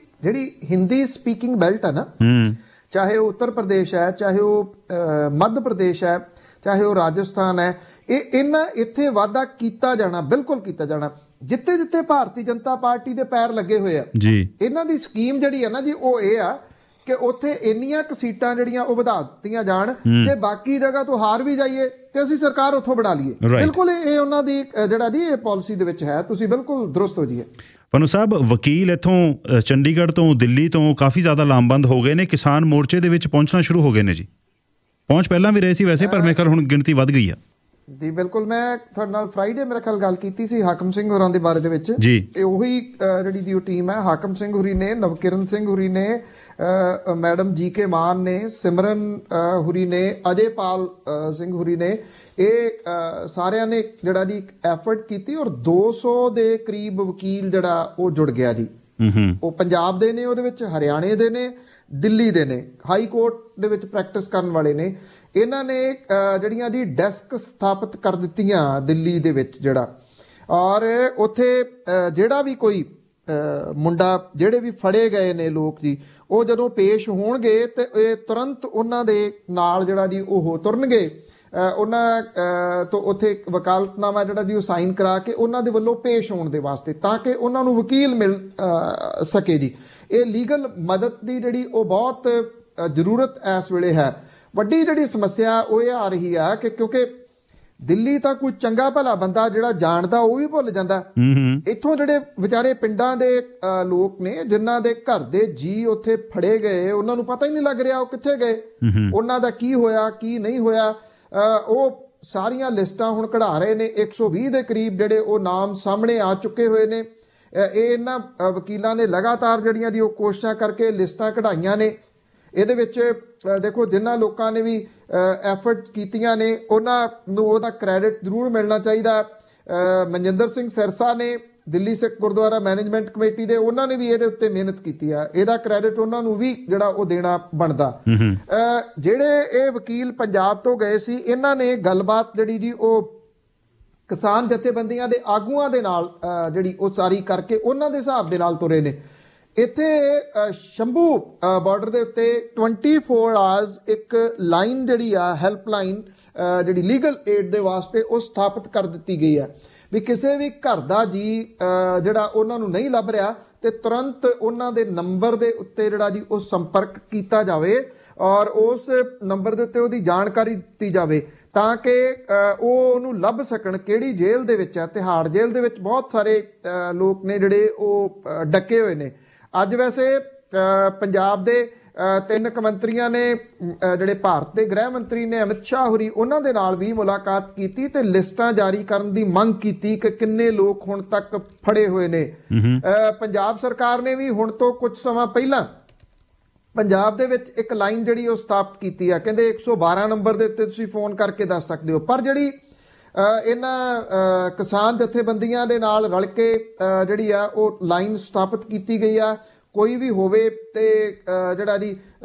ਹਿੰਦੀ ਸਪੀਕਿੰਗ ਬੈਲਟ ਹੈ ਨਾ, ਚਾਹੇ ਉਹ ਉੱਤਰ ਪ੍ਰਦੇਸ਼ ਹੈ, ਚਾਹੇ ਉਹ ਮੱਧ ਪ੍ਰਦੇਸ਼ ਹੈ, ਚਾਹੇ ਉਹ ਰਾਜਸਥਾਨ ਹੈ, ਇਹਨਾਂ ਇੱਥੇ ਵਾਧਾ ਕੀਤਾ ਜਾਣਾ, ਬਿਲਕੁਲ ਕੀਤਾ ਜਾਣਾ। ਜਿੱਥੇ ਜਿੱਥੇ ਭਾਰਤੀ ਜਨਤਾ ਪਾਰਟੀ ਦੇ ਪੈਰ ਲੱਗੇ ਹੋਏ ਆ ਜੀ, ਇਹਨਾਂ ਦੀ ਸਕੀਮ ਜਿਹੜੀ ਹੈ ਨਾ ਜੀ, ਉਹ ਇਹ ਆ ਕਿ ਉੱਥੇ ਇੰਨੀਆਂ ਕੁ ਸੀਟਾਂ ਜਿਹੜੀਆਂ ਉਹ ਵਧਾ ਦਿੱਤੀਆਂ ਜਾਣ, ਜੇ ਬਾਕੀ ਜਗ੍ਹਾ ਤੋਂ ਹਾਰ ਵੀ ਜਾਈਏ ਤੇ ਅਸੀਂ ਸਰਕਾਰ ਉੱਥੋਂ ਬਣਾ ਲਈਏ। ਬਿਲਕੁਲ ਇਹ ਉਹਨਾਂ ਦੀ ਜਿਹੜਾ ਜੀ ਇਹ ਪਾਲਿਸੀ ਦੇ ਵਿੱਚ ਹੈ। ਤੁਸੀਂ ਬਿਲਕੁਲ ਦਰੁਸਤ ਹੋ ਜੀ। ਪਨੂ ਸਾਹਿਬ, ਵਕੀਲ ਇੱਥੋਂ ਚੰਡੀਗੜ੍ਹ ਤੋਂ, ਦਿੱਲੀ ਤੋਂ ਕਾਫੀ ਜ਼ਿਆਦਾ ਲਾਮਬੰਦ ਹੋ ਗਏ ਨੇ, ਕਿਸਾਨ ਮੋਰਚੇ ਦੇ ਵਿੱਚ ਪਹੁੰਚਣਾ ਸ਼ੁਰੂ ਹੋ ਗਏ ਨੇ ਜੀ। ਪਹੁੰਚ ਪਹਿਲਾਂ ਵੀ ਰਹੇ ਸੀ ਵੈਸੇ, ਪਰ ਮੇਰੇ ਖਿਆਲ ਹੁਣ ਗਿਣਤੀ ਵੱਧ ਗਈ ਆ ਜੀ। ਬਿਲਕੁਲ, ਮੈਂ ਤੁਹਾਡੇ ਨਾਲ ਫਰਾਈਡੇ ਮੇਰੇ ਖਿਆਲ ਗੱਲ ਕੀਤੀ ਸੀ ਹਾਕਮ ਸਿੰਘ ਹੋਰਾਂ ਦੇ ਬਾਰੇ ਦੇ ਵਿੱਚ ਜੀ। ਇਹ ਉਹੀ ਜਿਹੜੀ ਦੀ ਉਹ ਟੀਮ ਹੈ, ਹਾਕਮ ਸਿੰਘ ਹੋਰੀ ਨੇ, ਨਵਕਿਰਨ ਸਿੰਘ ਹੋਰੀ ਨੇ, ਮੈਡਮ ਜੀ.ਕੇ. ਮਾਨ ਨੇ, ਸਿਮਰਨ ਹੋਰੀ ਨੇ, ਅਜੇਪਾਲ ਸਿੰਘ ਹੋਰੀ ਨੇ, ਇਹ ਸਾਰਿਆਂ ਨੇ ਜਿਹੜਾ ਜੀ ਐਫਰਟ ਕੀਤੀ ਔਰ 200 ਦੇ ਕਰੀਬ ਵਕੀਲ ਜਿਹੜਾ ਉਹ ਜੁੜ ਗਿਆ ਜੀ। ਉਹ ਪੰਜਾਬ ਦੇ ਨੇ, ਉਹਦੇ ਵਿੱਚ ਹਰਿਆਣੇ ਦੇ ਨੇ, ਦਿੱਲੀ ਦੇ ਨੇ, ਹਾਈ ਕੋਰਟ ਦੇ ਵਿੱਚ ਪ੍ਰੈਕਟਿਸ ਕਰਨ ਵਾਲੇ ਨੇ। ਇਹਨਾਂ ਨੇ ਜਿਹੜੀਆਂ ਜੀ ਡੈਸਕ ਸਥਾਪਿਤ ਕਰ ਦਿੱਤੀਆਂ ਦਿੱਲੀ ਦੇ ਵਿੱਚ ਜਿਹੜਾ, ਔਰ ਉੱਥੇ ਜਿਹੜਾ ਵੀ ਕੋਈ ਮੁੰਡਾ, ਜਿਹੜੇ ਵੀ ਫੜੇ ਗਏ ਨੇ ਲੋਕ ਜੀ, ਉਹ ਜਦੋਂ ਪੇਸ਼ ਹੋਣਗੇ ਤੇ ਇਹ ਤੁਰੰਤ ਉਹਨਾਂ ਦੇ ਨਾਲ ਜਿਹੜਾ ਜੀ ਉਹ ਤੁਰਨਗੇ, ਉਹਨਾਂ ਤੋਂ ਉੱਥੇ ਵਕਾਲਤਨਾਮਾ ਜਿਹੜਾ ਜੀ ਉਹ ਸਾਈਨ ਕਰਾ ਕੇ ਉਹਨਾਂ ਦੇ ਵੱਲੋਂ ਪੇਸ਼ ਹੋਣ ਦੇ ਵਾਸਤੇ, ਤਾਂ ਕਿ ਉਹਨਾਂ ਨੂੰ ਵਕੀਲ ਮਿਲ ਸਕੇ ਜੀ। ਇਹ ਲੀਗਲ ਮਦਦ ਦੀ ਜਿਹੜੀ ਉਹ ਬਹੁਤ ਜ਼ਰੂਰਤ ਇਸ ਵੇਲੇ ਹੈ। ਵੱਡੀ ਜਿਹੜੀ ਸਮੱਸਿਆ ਉਹ ਇਹ ਆ ਰਹੀ ਆ ਕਿ ਕਿਉਂਕਿ ਦਿੱਲੀ ਤਾਂ ਕੋਈ ਚੰਗਾ ਭਲਾ ਬੰਦਾ ਜਿਹੜਾ ਜਾਣਦਾ ਉਹ ਵੀ ਭੁੱਲ ਜਾਂਦਾ। ਇੱਥੋਂ ਜਿਹੜੇ ਵਿਚਾਰੇ ਪਿੰਡਾਂ ਦੇ ਲੋਕ ਨੇ, ਜਿਨ੍ਹਾਂ ਦੇ ਘਰ ਦੇ ਜੀ ਉੱਥੇ ਫੜੇ ਗਏ, ਉਹਨਾਂ ਨੂੰ ਪਤਾ ਹੀ ਨਹੀਂ ਲੱਗ ਰਿਹਾ ਉਹ ਕਿੱਥੇ ਗਏ, ਉਹਨਾਂ ਦਾ ਕੀ ਹੋਇਆ ਕੀ ਨਹੀਂ ਹੋਇਆ। ਉਹ ਸਾਰੀਆਂ ਲਿਸਟਾਂ ਹੁਣ ਕਢਾ ਰਹੇ ਨੇ। 120 ਦੇ ਕਰੀਬ ਜਿਹੜੇ ਉਹ ਨਾਮ ਸਾਹਮਣੇ ਆ ਚੁੱਕੇ ਹੋਏ ਨੇ। ਇਹ ਇਹਨਾਂ ਵਕੀਲਾਂ ਨੇ ਲਗਾਤਾਰ ਜਿਹੜੀਆਂ ਦੀ ਉਹ ਕੋਸ਼ਿਸ਼ਾਂ ਕਰਕੇ ਲਿਸਟਾਂ ਕਢਾਈਆਂ ਨੇ। ਇਹਦੇ ਵਿੱਚ ਦੇਖੋ, ਜਿਨ੍ਹਾਂ ਲੋਕਾਂ ਨੇ ਵੀ ਐਫਰਟ ਕੀਤੀਆਂ ਨੇ ਉਹਨਾਂ ਨੂੰ ਉਹਦਾ ਕ੍ਰੈਡਿਟ ਜ਼ਰੂਰ ਮਿਲਣਾ ਚਾਹੀਦਾ। ਮਨਜਿੰਦਰ ਸਿੰਘ ਸਿਰਸਾ ਨੇ, ਦਿੱਲੀ ਸਿੱਖ ਗੁਰਦੁਆਰਾ ਮੈਨੇਜਮੈਂਟ ਕਮੇਟੀ ਦੇ, ਉਹਨਾਂ ਨੇ ਵੀ ਇਹਦੇ ਉੱਤੇ ਮਿਹਨਤ ਕੀਤੀ ਆ। ਇਹਦਾ ਕ੍ਰੈਡਿਟ ਉਹਨਾਂ ਨੂੰ ਵੀ ਜਿਹੜਾ ਉਹ ਦੇਣਾ ਬਣਦਾ। ਜਿਹੜੇ ਇਹ ਵਕੀਲ ਪੰਜਾਬ ਤੋਂ ਗਏ ਸੀ, ਇਹਨਾਂ ਨੇ ਗੱਲਬਾਤ ਜਿਹੜੀ ਜੀ ਉਹ ਕਿਸਾਨ ਜਥੇਬੰਦੀਆਂ ਦੇ ਆਗੂਆਂ ਦੇ ਨਾਲ ਜਿਹੜੀ ਉਹ ਸਾਰੀ ਕਰਕੇ ਉਹਨਾਂ ਦੇ ਹਿਸਾਬ ਦੇ ਨਾਲ ਤੁਰੇ ਨੇ। ਇੱਥੇ ਸ਼ੰਭੂ ਬਾਰਡਰ ਦੇ ਉੱਤੇ 24 ਆਵਰਸ ਇੱਕ ਲਾਈਨ ਜਿਹੜੀ ਆ, ਹੈਲਪਲਾਈਨ ਜਿਹੜੀ ਲੀਗਲ ਏਡ ਦੇ ਵਾਸਤੇ ਉਹ ਸਥਾਪਿਤ ਕਰ ਦਿੱਤੀ ਗਈ ਹੈ ਵੀ ਕਿਸੇ ਵੀ ਘਰ ਦਾ ਜੀ ਜਿਹੜਾ ਉਹਨਾਂ ਨੂੰ ਨਹੀਂ ਲੱਭ ਰਿਹਾ ਤੇ ਤੁਰੰਤ ਉਹਨਾਂ ਦੇ ਨੰਬਰ ਦੇ ਉੱਤੇ ਜਿਹੜਾ ਜੀ ਉਹ ਸੰਪਰਕ ਕੀਤਾ ਜਾਵੇ ਔਰ ਉਸ ਨੰਬਰ ਦੇ ਉੱਤੇ ਉਹਦੀ ਜਾਣਕਾਰੀ ਦਿੱਤੀ ਜਾਵੇ ਤਾਂ ਕਿ ਉਹ ਉਹਨੂੰ ਲੱਭ ਸਕਣ। ਕਿਹੜੀ ਜੇਲ੍ਹ ਦੇ ਵਿੱਚ ਹੈ? ਤਿਹਾੜ ਜੇਲ੍ਹ ਦੇ ਵਿੱਚ ਬਹੁਤ ਸਾਰੇ ਲੋਕ ਨੇ ਜਿਹੜੇ ਉਹ ਡੱਕੇ ਹੋਏ ਨੇ। ਅੱਜ ਵੈਸੇ ਪੰਜਾਬ ਦੇ 3 ਮੰਤਰੀਆਂ ਨੇ, ਜਿਹੜੇ ਭਾਰਤ ਦੇ ਗ੍ਰਹਿ ਮੰਤਰੀ ਨੇ ਅਮਿਤ ਸ਼ਾਹ ਹੋਰੀ, ਉਹਨਾਂ ਦੇ ਨਾਲ ਵੀ ਮੁਲਾਕਾਤ ਕੀਤੀ ਤੇ ਲਿਸਟਾਂ ਜਾਰੀ ਕਰਨ ਦੀ ਮੰਗ ਕੀਤੀ ਕਿ ਕਿੰਨੇ ਲੋਕ ਹੁਣ ਤੱਕ ਫੜੇ ਹੋਏ ਨੇ। ਪੰਜਾਬ ਸਰਕਾਰ ਨੇ ਵੀ ਹੁਣ ਤੋਂ ਕੁਝ ਸਮਾਂ ਪਹਿਲਾਂ ਪੰਜਾਬ ਦੇ ਵਿੱਚ ਇੱਕ ਲਾਈਨ ਜਿਹੜੀ ਉਹ ਸਥਾਪਿਤ ਕੀਤੀ ਆ। ਕਹਿੰਦੇ 112 ਨੰਬਰ ਦੇ ਉੱਤੇ ਤੁਸੀਂ ਫੋਨ ਕਰਕੇ ਦੱਸ ਸਕਦੇ ਹੋ। ਪਰ ਜਿਹੜੀ ਇਹਨਾਂ ਕਿਸਾਨ ਜਥੇਬੰਦੀਆਂ ਦੇ ਨਾਲ ਰਲ ਕੇ ਜਿਹੜੀ ਆ ਉਹ ਲਾਈਨ ਸਥਾਪਿਤ ਕੀਤੀ ਗਈ ਆ। ਕੋਈ ਵੀ ਹੋਵੇ ਤੇ ਜਿਹੜਾ ਜੀ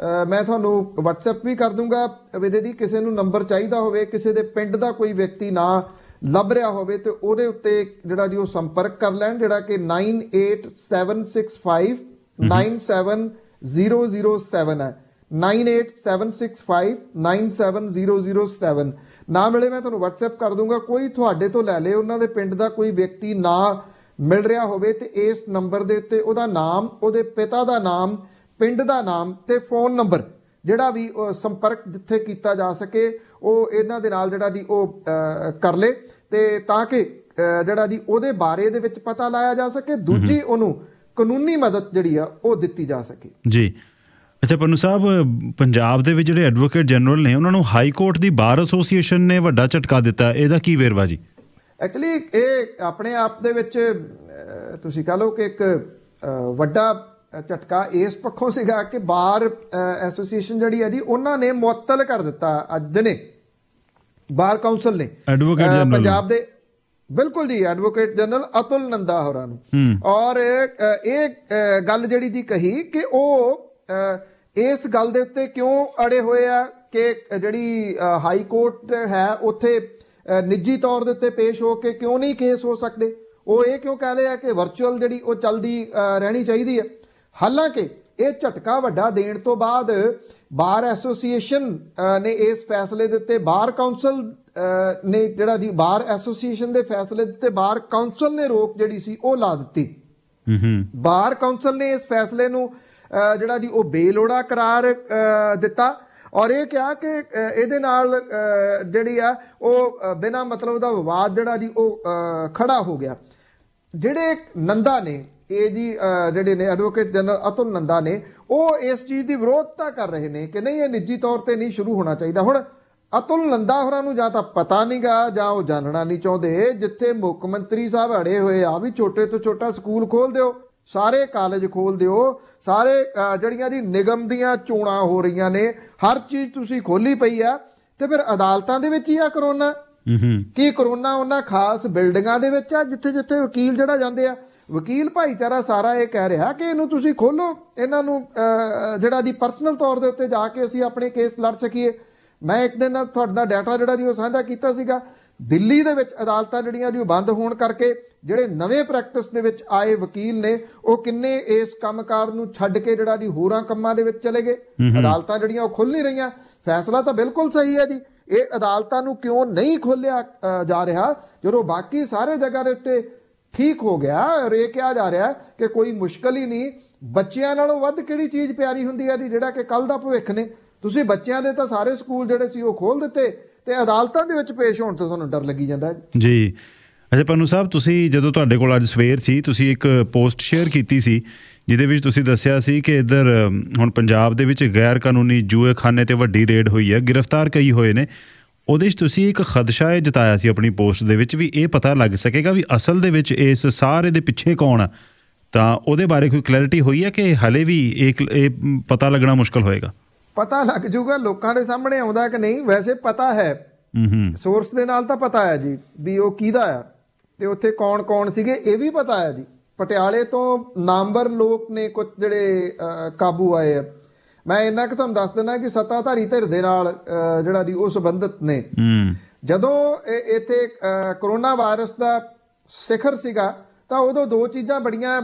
ਮੈਂ ਤੁਹਾਨੂੰ WhatsApp ਵੀ ਕਰ ਦੂੰਗਾ ਵਿਦੇ ਦੀ, ਕਿਸੇ ਨੂੰ ਨੰਬਰ ਚਾਹੀਦਾ ਹੋਵੇ, ਕਿਸੇ ਦੇ ਪਿੰਡ ਦਾ ਕੋਈ ਵਿਅਕਤੀ ਨਾ ਲੱਭ ਰਿਹਾ ਹੋਵੇ ਤੇ ਉਹਦੇ ਉੱਤੇ ਜਿਹੜਾ ਜੀ ਉਹ ਸੰਪਰਕ ਕਰ ਲੈਣ, ਜਿਹੜਾ ਕਿ 98765 97007 ਹੈ। 98765 97007 ਨਾ ਮਿਲੇ ਮੈਂ ਤੁਹਾਨੂੰ WhatsApp ਕਰ ਦੂੰਗਾ। ਕੋਈ ਤੁਹਾਡੇ ਤੋਂ ਲੈ ਲੇ, ਉਹਨਾਂ ਦੇ ਪਿੰਡ ਦਾ ਕੋਈ ਵਿਅਕਤੀ ਨਾ ਮਿਲ ਰਿਹਾ ਹੋਵੇ ਤੇ ਇਸ ਨੰਬਰ ਦੇ ਉੱਤੇ ਉਹਦਾ ਨਾਮ, ਉਹਦੇ ਪਿਤਾ ਦਾ ਨਾਮ, ਪਿੰਡ ਦਾ ਨਾਮ ਤੇ ਫੋਨ ਨੰਬਰ ਜਿਹੜਾ ਵੀ ਸੰਪਰਕ ਜਿੱਥੇ ਕੀਤਾ ਜਾ ਸਕੇ ਉਹ ਇਹਨਾਂ ਦੇ ਨਾਲ ਜਿਹੜਾ ਜੀ ਉਹ ਕਰ ਲੇ ਤੇ ਤਾਂ ਕਿ ਜਿਹੜਾ ਜੀ ਉਹਦੇ ਬਾਰੇ ਦੇ ਵਿੱਚ ਪਤਾ ਲਾਇਆ ਜਾ ਸਕੇ। ਦੂਜੀ ਉਹਨੂੰ ਕਾਨੂੰਨੀ ਮਦਦ ਜਿਹੜੀ ਆ ਉਹ ਦਿੱਤੀ ਜਾ ਸਕੇ ਜੀ। ਅੱਛਾ ਪੰਨੂ ਸਾਹਿਬ, ਪੰਜਾਬ ਦੇ ਵਿੱਚ ਜਿਹੜੇ ਐਡਵੋਕੇਟ ਜਨਰਲ ਨੇ ਉਹਨਾਂ ਨੂੰ ਹਾਈ ਕੋਰਟ ਦੀ ਬਾਰ ਐਸੋਸੀਏਸ਼ਨ ਨੇ ਵੱਡਾ ਝਟਕਾ ਦਿੱਤਾ। ਇਹਦਾ ਕੀ ਵੇਰਵਾ ਜੀ? ਐਕਚੁਅਲੀ ਇਹ ਆਪਣੇ ਆਪ ਦੇ ਵਿੱਚ ਤੁਸੀਂ ਕਹ ਲਓ ਕਿ ਇੱਕ ਵੱਡਾ ਝਟਕਾ ਇਸ ਪੱਖੋਂ ਸੀਗਾ ਕਿ ਬਾਰ ਐਸੋਸੀਏਸ਼ਨ ਜਿਹੜੀ ਹੈ ਜੀ ਉਹਨਾਂ ਨੇ ਮੁਅੱਤਲ ਕਰ ਦਿੱਤਾ ਅੱਜ ਦਿਨੇ ਬਾਰ ਕਾਉਂਸਲ ਨੇ ਪੰਜਾਬ ਦੇ, ਬਿਲਕੁਲ ਜੀ, ਐਡਵੋਕੇਟ ਜਨਰਲ ਅਤੁਲ ਨੰਦਾ ਹੋਰਾਂ ਨੂੰ। ਔਰ ਇਹ ਗੱਲ ਜਿਹੜੀ ਜੀ ਕਹੀ ਕਿ ਉਹ ਇਸ ਗੱਲ ਦੇ ਉੱਤੇ ਕਿਉਂ ਅੜੇ ਹੋਏ ਆ ਕਿ ਜਿਹੜੀ ਹਾਈ ਕੋਰਟ ਹੈ ਉੱਥੇ ਨਿੱਜੀ ਤੌਰ ਦੇ ਉੱਤੇ ਪੇਸ਼ ਹੋ ਕੇ ਕਿਉਂ ਨਹੀਂ ਕੇਸ ਹੋ ਸਕਦੇ? ਉਹ ਇਹ ਕਿਉਂ ਕਹਿ ਰਹੇ ਆ ਕਿ ਵਰਚੁਅਲ ਜਿਹੜੀ ਉਹ ਚੱਲਦੀ ਰਹਿਣੀ ਚਾਹੀਦੀ ਹੈ? ਹਾਲਾਂਕਿ ਇਹ ਝਟਕਾ ਵੱਡਾ ਦੇਣ ਤੋਂ ਬਾਅਦ ਬਾਰ ਐਸੋਸੀਏਸ਼ਨ ਨੇ ਇਸ ਫੈਸਲੇ ਦੇ ਉੱਤੇ, ਬਾਰ ਕੌਂਸਲ ਨੇ ਜਿਹੜਾ ਦੀ ਬਾਰ ਐਸੋਸੀਏਸ਼ਨ ਦੇ ਫੈਸਲੇ ਦੇ ਉੱਤੇ ਬਾਰ ਕੌਂਸਲ ਨੇ ਰੋਕ ਜਿਹੜੀ ਸੀ ਉਹ ਲਾ ਦਿੱਤੀ। ਬਾਰ ਕੌਂਸਲ ਨੇ ਇਸ ਫੈਸਲੇ ਨੂੰ ਜਿਹੜਾ ਦੀ ਉਹ ਬੇਲੋੜਾ ਕਰਾਰ ਦਿੱਤਾ ਔਰ ਇਹ ਕਿਹਾ ਕਿ ਇਹਦੇ ਨਾਲ ਜਿਹੜੀ ਆ ਉਹ ਬਿਨਾਂ ਮਤਲਬ ਦਾ ਵਿਵਾਦ ਜਿਹੜਾ ਜੀ ਉਹ ਖੜਾ ਹੋ ਗਿਆ। ਜਿਹੜੇ ਨੰਦਾ ਨੇ ਇਹ ਜੀ ਜਿਹੜੇ ਨੇ ਐਡਵੋਕੇਟ ਜਨਰਲ ਅਤੁਲ ਨੰਦਾ ਨੇ, ਉਹ ਇਸ ਚੀਜ਼ ਦੀ ਵਿਰੋਧਤਾ ਕਰ ਰਹੇ ਨੇ ਕਿ ਨਹੀਂ, ਇਹ ਨਿੱਜੀ ਤੌਰ ਤੇ ਨਹੀਂ ਸ਼ੁਰੂ ਹੋਣਾ ਚਾਹੀਦਾ। ਹੁਣ ਅਤੁਲ ਨੰਦਾ ਹੋਰਾਂ ਨੂੰ ਜਾਂ ਤਾਂ ਪਤਾ ਨਹੀਂਗਾ ਜਾਂ ਉਹ ਜਾਣਨਾ ਨਹੀਂ ਚਾਹੁੰਦੇ। ਜਿੱਥੇ ਮੁੱਖ ਮੰਤਰੀ ਸਾਹਿਬ ਅੜੇ ਹੋਏ ਆ ਵੀ ਛੋਟੇ ਤੋਂ ਛੋਟਾ ਸਕੂਲ ਖੋਲ ਦਿਓ, ਸਾਰੇ ਕਾਲਜ ਖੋਲ ਦਿਓ, ਸਾਰੇ ਜਿਹੜੀਆਂ ਦੀ ਨਿਗਮ ਦੀਆਂ ਚੋਣਾਂ ਹੋ ਰਹੀਆਂ ਨੇ, ਹਰ ਚੀਜ਼ ਤੁਸੀਂ ਖੋਲੀ ਪਈ ਆ, ਤੇ ਫਿਰ ਅਦਾਲਤਾਂ ਦੇ ਵਿੱਚ ਹੀ ਆ ਕਰੋਨਾ? ਕੀ ਕਰੋਨਾ ਉਹਨਾਂ ਖਾਸ ਬਿਲਡਿੰਗਾਂ ਦੇ ਵਿੱਚ ਆ ਜਿੱਥੇ ਜਿੱਥੇ ਵਕੀਲ ਜਿਹੜਾ ਜਾਂਦੇ ਆ? ਵਕੀਲ ਭਾਈਚਾਰਾ ਸਾਰਾ ਇਹ ਕਹਿ ਰਿਹਾ ਕਿ ਇਹਨੂੰ ਤੁਸੀਂ ਖੋਲੋ, ਇਹਨਾਂ ਨੂੰ ਜਿਹੜਾ ਦੀ ਪਰਸਨਲ ਤੌਰ ਦੇ ਉੱਤੇ ਜਾ ਕੇ ਅਸੀਂ ਆਪਣੇ ਕੇਸ ਲੜ ਸਕੀਏ। ਮੈਂ ਇੱਕ ਦਿਨ ਤੁਹਾਡਾ ਡਾਟਾ ਜਿਹੜਾ ਜੀ ਉਹ ਸਾਂਝਾ ਕੀਤਾ ਸੀਗਾ, ਦਿੱਲੀ ਦੇ ਵਿੱਚ ਅਦਾਲਤਾਂ ਜਿਹੜੀਆਂ ਜੀ ਉਹ ਬੰਦ ਹੋਣ ਕਰਕੇ ਜਿਹੜੇ ਨਵੇਂ ਪ੍ਰੈਕਟਿਸ ਦੇ ਵਿੱਚ ਆਏ ਵਕੀਲ ਨੇ ਉਹ ਕਿੰਨੇ ਇਸ ਕੰਮਕਾਰ ਨੂੰ ਛੱਡ ਕੇ ਜਿਹੜਾ ਜੀ ਹੋਰਾਂ ਕੰਮਾਂ ਦੇ ਵਿੱਚ ਚਲੇ ਗਏ। ਅਦਾਲਤਾਂ ਜਿਹੜੀਆਂ ਉਹ ਖੁੱਲ ਨਹੀਂ ਰਹੀਆਂ। ਫੈਸਲਾ ਤਾਂ ਬਿਲਕੁਲ ਸਹੀ ਹੈ ਜੀ, ਇਹ ਅਦਾਲਤਾਂ ਨੂੰ ਕਿਉਂ ਨਹੀਂ ਖੋਲਿਆ ਜਾ ਰਿਹਾ ਜਦੋਂ ਬਾਕੀ ਸਾਰੇ ਜਗ੍ਹਾ ਦੇ ਉੱਤੇ ਠੀਕ ਹੋ ਗਿਆ? ਔਰ ਇਹ ਕਿਹਾ ਜਾ ਰਿਹਾ ਕਿ ਕੋਈ ਮੁਸ਼ਕਲ ਹੀ ਨਹੀਂ। ਬੱਚਿਆਂ ਨਾਲੋਂ ਵੱਧ ਕਿਹੜੀ ਚੀਜ਼ ਪਿਆਰੀ ਹੁੰਦੀ ਹੈ ਜੀ, ਜਿਹੜਾ ਕਿ ਕੱਲ ਦਾ ਭਵਿੱਖ ਨੇ। ਤੁਸੀਂ ਬੱਚਿਆਂ ਦੇ ਤਾਂ ਸਾਰੇ ਸਕੂਲ ਜਿਹੜੇ ਸੀ ਉਹ ਖੋਲ ਦਿੱਤੇ ਤੇ ਅਦਾਲਤਾਂ ਦੇ ਵਿੱਚ ਪੇਸ਼ ਹੋਣ ਤੋਂ ਤੁਹਾਨੂੰ ਡਰ ਲੱਗੀ ਜਾਂਦਾ ਜੀ। ਅੱਛਾ ਪੰਨੂ ਸਾਹਿਬ, ਤੁਸੀਂ ਜਦੋਂ ਤੁਹਾਡੇ ਕੋਲ ਅੱਜ ਸਵੇਰ ਸੀ, ਤੁਸੀਂ ਇੱਕ ਪੋਸਟ ਸ਼ੇਅਰ ਕੀਤੀ ਸੀ ਜਿਹਦੇ ਵਿੱਚ ਤੁਸੀਂ ਦੱਸਿਆ ਸੀ ਕਿ ਇੱਧਰ ਹੁਣ ਪੰਜਾਬ ਦੇ ਵਿੱਚ ਗੈਰ ਕਾਨੂੰਨੀ ਜੂਏਖਾਨੇ ਤੇ ਵੱਡੀ ਰੇਡ ਹੋਈ ਹੈ, ਗ੍ਰਿਫਤਾਰ ਕਈ ਹੋਏ ਨੇ। ਉਹਦੇ 'ਚ ਤੁਸੀਂ ਇੱਕ ਖਦਸ਼ਾ ਇਹ ਜਤਾਇਆ ਸੀ ਆਪਣੀ ਪੋਸਟ ਦੇ ਵਿੱਚ ਵੀ ਇਹ ਪਤਾ ਲੱਗ ਸਕੇਗਾ ਵੀ ਅਸਲ ਦੇ ਵਿੱਚ ਇਸ ਸਾਰੇ ਦੇ ਪਿੱਛੇ ਕੌਣ ਆ। ਤਾਂ ਉਹਦੇ ਬਾਰੇ ਕੋਈ ਕਲੈਰਿਟੀ ਹੋਈ ਹੈ ਕਿ ਹਲੇ ਵੀ ਇਹ ਪਤਾ ਲੱਗਣਾ ਮੁਸ਼ਕਲ ਹੋਏਗਾ? ਪਤਾ ਲੱਗ ਜੂਗਾ, ਲੋਕਾਂ ਦੇ ਸਾਹਮਣੇ ਆਉਂਦਾ ਕਿ ਨਹੀਂ। ਵੈਸੇ ਪਤਾ ਹੈ, ਸੋਰਸ ਦੇ ਨਾਲ ਤਾਂ ਪਤਾ ਹੈ ਜੀ ਵੀ ਉਹ ਕਿਹਦਾ ਆ ਤੇ ਉੱਥੇ ਕੌਣ ਕੌਣ ਸੀਗੇ, ਇਹ ਵੀ ਪਤਾ ਹੈ ਜੀ। ਪਟਿਆਲੇ ਤੋਂ ਨਾਮਵਰ ਲੋਕ ਨੇ ਕੁਝ ਜਿਹੜੇ ਕਾਬੂ ਆਏ ਆ। ਮੈਂ ਇੰਨਾ ਕਿ ਤੁਹਾਨੂੰ ਦੱਸ ਦਿੰਦਾ ਕਿ ਸੱਤਾਧਾਰੀ ਧਿਰ ਦੇ ਨਾਲ ਜਿਹੜਾ ਦੀ ਉਹ ਸੰਬੰਧਿਤ ਨੇ। ਜਦੋਂ ਇੱਥੇ ਕਰੋਨਾ ਵਾਇਰਸ ਦਾ ਸਿਖਰ ਸੀਗਾ ਤਾਂ ਉਦੋਂ ਦੋ ਚੀਜ਼ਾਂ ਬੜੀਆਂ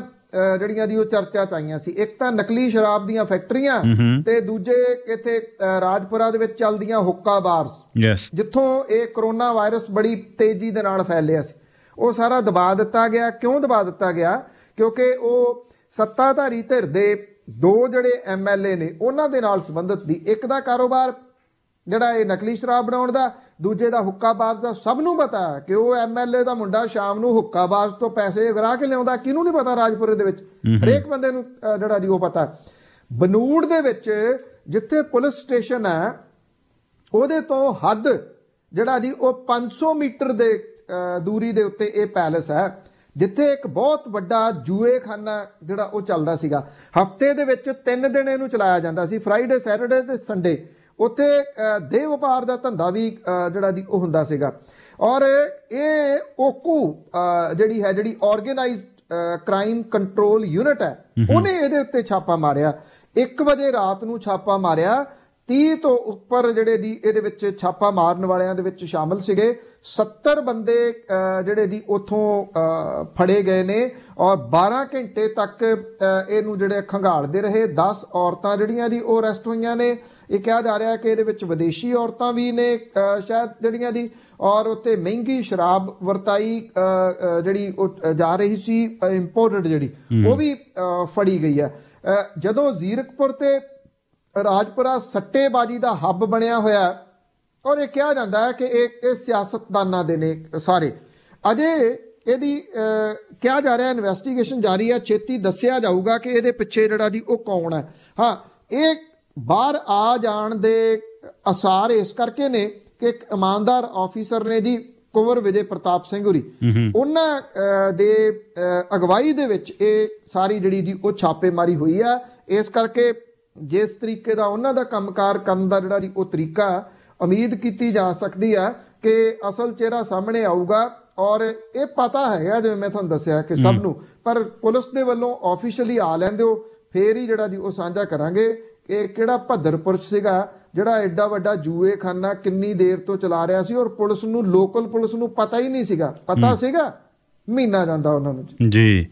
ਜਿਹੜੀਆਂ ਦੀ ਉਹ ਚਰਚਾ ਚ ਆਈਆਂ ਸੀ। ਇੱਕ ਤਾਂ ਨਕਲੀ ਸ਼ਰਾਬ ਦੀਆਂ ਫੈਕਟਰੀਆਂ ਤੇ ਦੂਜੇ ਇੱਥੇ ਰਾਜਪੁਰਾ ਦੇ ਵਿੱਚ ਚੱਲਦੀਆਂ ਹੁੱਕਾ ਬਾਰਸ, ਜਿੱਥੋਂ ਇਹ ਕਰੋਨਾ ਵਾਇਰਸ ਬੜੀ ਤੇਜ਼ੀ ਦੇ ਨਾਲ ਫੈਲਿਆ ਸੀ। ਉਹ ਸਾਰਾ ਦਬਾ ਦਿੱਤਾ ਗਿਆ। ਕਿਉਂ ਦਬਾ ਦਿੱਤਾ ਗਿਆ? ਕਿਉਂਕਿ ਉਹ ਸੱਤਾਧਾਰੀ ਧਿਰ ਦੇ ਦੋ ਜਿਹੜੇ MLA ਨੇ ਉਹਨਾਂ ਦੇ ਨਾਲ ਸੰਬੰਧਿਤ ਦੀ। ਇੱਕ ਦਾ ਕਾਰੋਬਾਰ ਜਿਹੜਾ ਇਹ ਨਕਲੀ ਸ਼ਰਾਬ ਬਣਾਉਣ ਦਾ, ਦੂਜੇ ਦਾ ਹੁੱਕਾ ਬਾਰਸ ਦਾ। ਸਭ ਨੂੰ ਪਤਾ ਕਿ ਉਹ MLA ਦਾ ਮੁੰਡਾ ਸ਼ਾਮ ਨੂੰ ਹੁੱਕਾ ਬਾਰਸ ਤੋਂ ਪੈਸੇ ਉਗਰਾ ਕੇ ਲਿਆਉਂਦਾ। ਕਿਹਨੂੰ ਨਹੀਂ ਪਤਾ? ਰਾਜਪੁਰੇ ਦੇ ਵਿੱਚ ਹਰੇਕ ਬੰਦੇ ਨੂੰ ਜਿਹੜਾ ਜੀ ਉਹ ਪਤਾ। ਬਨੂੜ ਦੇ ਵਿੱਚ ਜਿੱਥੇ ਪੁਲਿਸ ਸਟੇਸ਼ਨ ਹੈ ਉਹਦੇ ਤੋਂ ਹੱਦ ਜਿਹੜਾ ਜੀ ਉਹ 500 ਮੀਟਰ ਦੇ ਦੂਰੀ ਦੇ ਉੱਤੇ ਇਹ ਪੈਲਸ ਹੈ ਜਿੱਥੇ ਇੱਕ ਬਹੁਤ ਵੱਡਾ ਜੂਏਖਾਨਾ ਜਿਹੜਾ ਉਹ ਚੱਲਦਾ ਸੀਗਾ। ਹਫਤੇ ਦੇ ਵਿੱਚ 3 ਦਿਨ ਇਹਨੂੰ ਚਲਾਇਆ ਜਾਂਦਾ ਸੀ, ਫਰਾਈਡੇ, ਸੈਟਰਡੇ ਤੇ ਸੰਡੇ। ਉੱਥੇ ਦੇਹ ਵਪਾਰ ਦਾ ਧੰਦਾ ਵੀ ਜਿਹੜਾ ਦੀ ਉਹ ਹੁੰਦਾ ਸੀਗਾ। ਔਰ ਇਹ ਓਕੂ ਜਿਹੜੀ ਆਰਗੇਨਾਈਜ਼ਡ ਕ੍ਰਾਈਮ ਕੰਟਰੋਲ ਯੂਨਿਟ ਹੈ, ਉਹਨੇ ਇਹਦੇ ਉੱਤੇ ਛਾਪਾ ਮਾਰਿਆ। 1 ਵਜੇ ਰਾਤ ਨੂੰ ਛਾਪਾ ਮਾਰਿਆ। 30 ਤੋਂ ਉੱਪਰ ਜਿਹੜੇ ਦੀ ਇਹਦੇ ਵਿੱਚ ਛਾਪਾ ਮਾਰਨ ਵਾਲਿਆਂ ਦੇ ਵਿੱਚ ਸ਼ਾਮਲ ਸੀਗੇ। 70 ਬੰਦੇ ਜਿਹੜੇ ਦੀ ਉੱਥੋਂ ਫੜੇ ਗਏ ਨੇ ਔਰ 12 ਘੰਟੇ ਤੱਕ ਇਹਨੂੰ ਜਿਹੜੇ ਖੰਗਾਲਦੇ ਰਹੇ। 10 ਔਰਤਾਂ ਜਿਹੜੀਆਂ ਦੀ ਉਹ ਅਰੈਸਟ ਹੋਈਆਂ ਨੇ। ਇਹ ਕਿਹਾ ਜਾ ਰਿਹਾ ਕਿ ਇਹਦੇ ਵਿੱਚ ਵਿਦੇਸ਼ੀ ਔਰਤਾਂ ਵੀ ਨੇ ਸ਼ਾਇਦ ਜਿਹੜੀਆਂ ਦੀ, ਔਰ ਉੱਥੇ ਮਹਿੰਗੀ ਸ਼ਰਾਬ ਵਰਤਾਈ ਜਿਹੜੀ ਉਹ ਜਾ ਰਹੀ ਸੀ ਇੰਪੋਰਟਡ ਜਿਹੜੀ, ਉਹ ਵੀ ਫੜੀ ਗਈ ਹੈ। ਜਦੋਂ ਜ਼ੀਰਕਪੁਰ ਤੇ ਰਾਜਪੁਰਾ ਸੱਟੇਬਾਜ਼ੀ ਦਾ ਹੱਬ ਬਣਿਆ ਹੋਇਆ ਔਰ ਇਹ ਕਿਹਾ ਜਾਂਦਾ ਹੈ ਕਿ ਇਹ ਸਿਆਸਤਦਾਨਾਂ ਦੇ ਨੇ ਸਾਰੇ। ਅਜੇ ਇਹਦੀ ਕਿਹਾ ਜਾ ਰਿਹਾ ਇਨਵੈਸਟੀਗੇਸ਼ਨ ਜਾਰੀ ਹੈ। ਛੇਤੀ ਦੱਸਿਆ ਜਾਊਗਾ ਕਿ ਇਹਦੇ ਪਿੱਛੇ ਜਿਹੜਾ ਜੀ ਉਹ ਕੌਣ ਹੈ। ਹਾਂ, ਇਹ ਬਾਹਰ ਆ ਜਾਣ ਦੇ ਅਸਾਰ ਇਸ ਕਰਕੇ ਨੇ ਕਿ ਇੱਕ ਇਮਾਨਦਾਰ ਆਫੀਸਰ ਨੇ ਜੀ, ਕੁੰਵਰ ਵਿਜੇ ਪ੍ਰਤਾਪ ਸਿੰਘ ਹੋਰੀ, ਉਹਨਾਂ ਦੇ ਅਗਵਾਈ ਦੇ ਵਿੱਚ ਇਹ ਸਾਰੀ ਜਿਹੜੀ ਜੀ ਉਹ ਛਾਪੇਮਾਰੀ ਹੋਈ ਹੈ। ਇਸ ਕਰਕੇ ਜਿਸ ਤਰੀਕੇ ਦਾ ਉਹਨਾਂ ਦਾ ਕੰਮਕਾਰ ਕਰਨ ਦਾ ਜਿਹੜਾ ਜੀ ਉਹ ਤਰੀਕਾ, ਉਮੀਦ ਕੀਤੀ ਜਾ ਸਕਦੀ ਹੈ ਕਿ ਅਸਲ ਚਿਹਰਾ ਸਾਹਮਣੇ ਆਊਗਾ। ਔਰ ਇਹ ਪਤਾ ਹੈਗਾ ਜਿਵੇਂ ਮੈਂ ਤੁਹਾਨੂੰ ਦੱਸਿਆ ਕਿ ਸਭ ਨੂੰ, ਪਰ ਪੁਲਿਸ ਦੇ ਵੱਲੋਂ ਆਫੀਸ਼ੀਅਲੀ ਆ ਲੈਂਦੇ ਹੋ ਫੇਰ ਹੀ ਜਿਹੜਾ ਜੀ ਉਹ ਸਾਂਝਾ ਕਰਾਂਗੇ ਇਹ ਕਿਹੜਾ ਭੱਦਰਪੁਰਸ਼ ਸੀਗਾ ਜਿਹੜਾ ਐਡਾ ਵੱਡਾ ਜੂਏਖਾਨਾ ਕਿੰਨੀ ਦੇਰ ਤੋਂ ਚਲਾ ਰਿਹਾ ਸੀ, ਔਰ ਪੁਲਿਸ ਨੂੰ, ਲੋਕਲ ਪੁਲਿਸ ਨੂੰ ਪਤਾ ਹੀ ਨਹੀਂ ਸੀਗਾ। ਪਤਾ ਸੀਗਾ ਮਹੀਨਾ ਜਾਂਦਾ ਉਹਨਾਂ ਨੂੰ ਜੀ।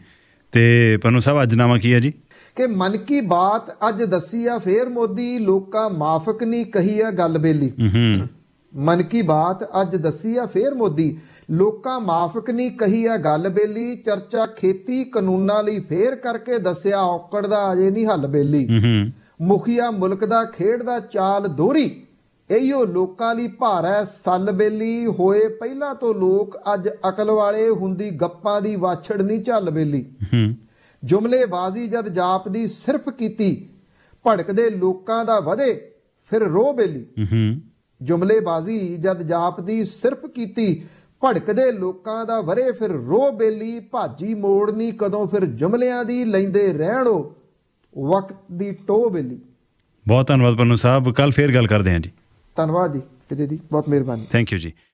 ਤੇ ਪੰਨੂ ਸਾਹਿਬ ਅੱਜ ਨਾਮਾ ਕੀ ਹੈ ਜੀ ਕਿ ਮਨ ਕੀ ਬਾਤ ਅੱਜ ਦੱਸੀ ਆ ਫੇਰ ਮੋਦੀ, ਲੋਕਾਂ ਮਾਫਕ ਨਹੀਂ ਕਹੀ ਆ ਗੱਲ ਬੇਲੀ। ਮਨ ਕੀ ਬਾਤ ਅੱਜ ਦੱਸੀ ਆ ਫੇਰ ਮੋਦੀ, ਲੋਕਾਂ ਮਾਫਕ ਨਹੀਂ ਕਹੀ ਆ ਗੱਲ ਬੇਲੀ। ਚਰਚਾ ਖੇਤੀ ਕਾਨੂੰਨਾਂ ਲਈ ਫੇਰ ਕਰਕੇ ਦੱਸਿਆ ਔਕੜ ਦਾ ਅਜੇ ਨਹੀਂ ਹੱਲ ਬੇਲੀ। ਮੁਖੀਆ ਮੁਲਕ ਦਾ ਖੇਡਦਾ ਚਾਲ ਦੋਹਰੀ, ਇਹੀਓ ਲੋਕਾਂ ਲਈ ਭਾਰ ਹੈ ਸੱਲ ਬੇਲੀ। ਹੋਏ ਪਹਿਲਾਂ ਤੋਂ ਲੋਕ ਅੱਜ ਅਕਲ ਵਾਲੇ, ਹੁੰਦੀ ਗੱਪਾਂ ਦੀ ਵਾਛੜ ਨਹੀਂ ਝੱਲ ਬੇਲੀ। ਜੁਮਲੇਬਾਜ਼ੀ ਜਦ ਜਾਪਦੀ ਸਿਰਫ ਕੀਤੀ, ਭੜਕਦੇ ਲੋਕਾਂ ਦਾ ਵਧੇ ਫਿਰ ਰੋਹ ਬੇਲੀ। ਜੁਮਲੇਬਾਜ਼ੀ ਜਦ ਜਾਪਦੀ ਸਿਰਫ ਕੀਤੀ, ਭੜਕਦੇ ਲੋਕਾਂ ਦਾ ਵਰੇ ਫਿਰ ਰੋਹ ਬੇਲੀ। ਭਾਜੀ ਮੋੜਨੀ ਕਦੋਂ ਫਿਰ ਜੁਮਲਿਆਂ ਦੀ, ਲੈਂਦੇ ਰਹਿਣੋ ਵਕਤ ਦੀ ਟੋਹ ਬੇਲੀ। ਬਹੁਤ ਧੰਨਵਾਦ ਪੰਨੂ ਸਾਹਿਬ, ਕੱਲ ਫੇਰ ਗੱਲ ਕਰਦੇ ਹਾਂ ਜੀ। ਧੰਨਵਾਦ ਜੀ, ਬਹੁਤ ਮਿਹਰਬਾਨੀ। ਥੈਂਕ ਯੂ ਜੀ।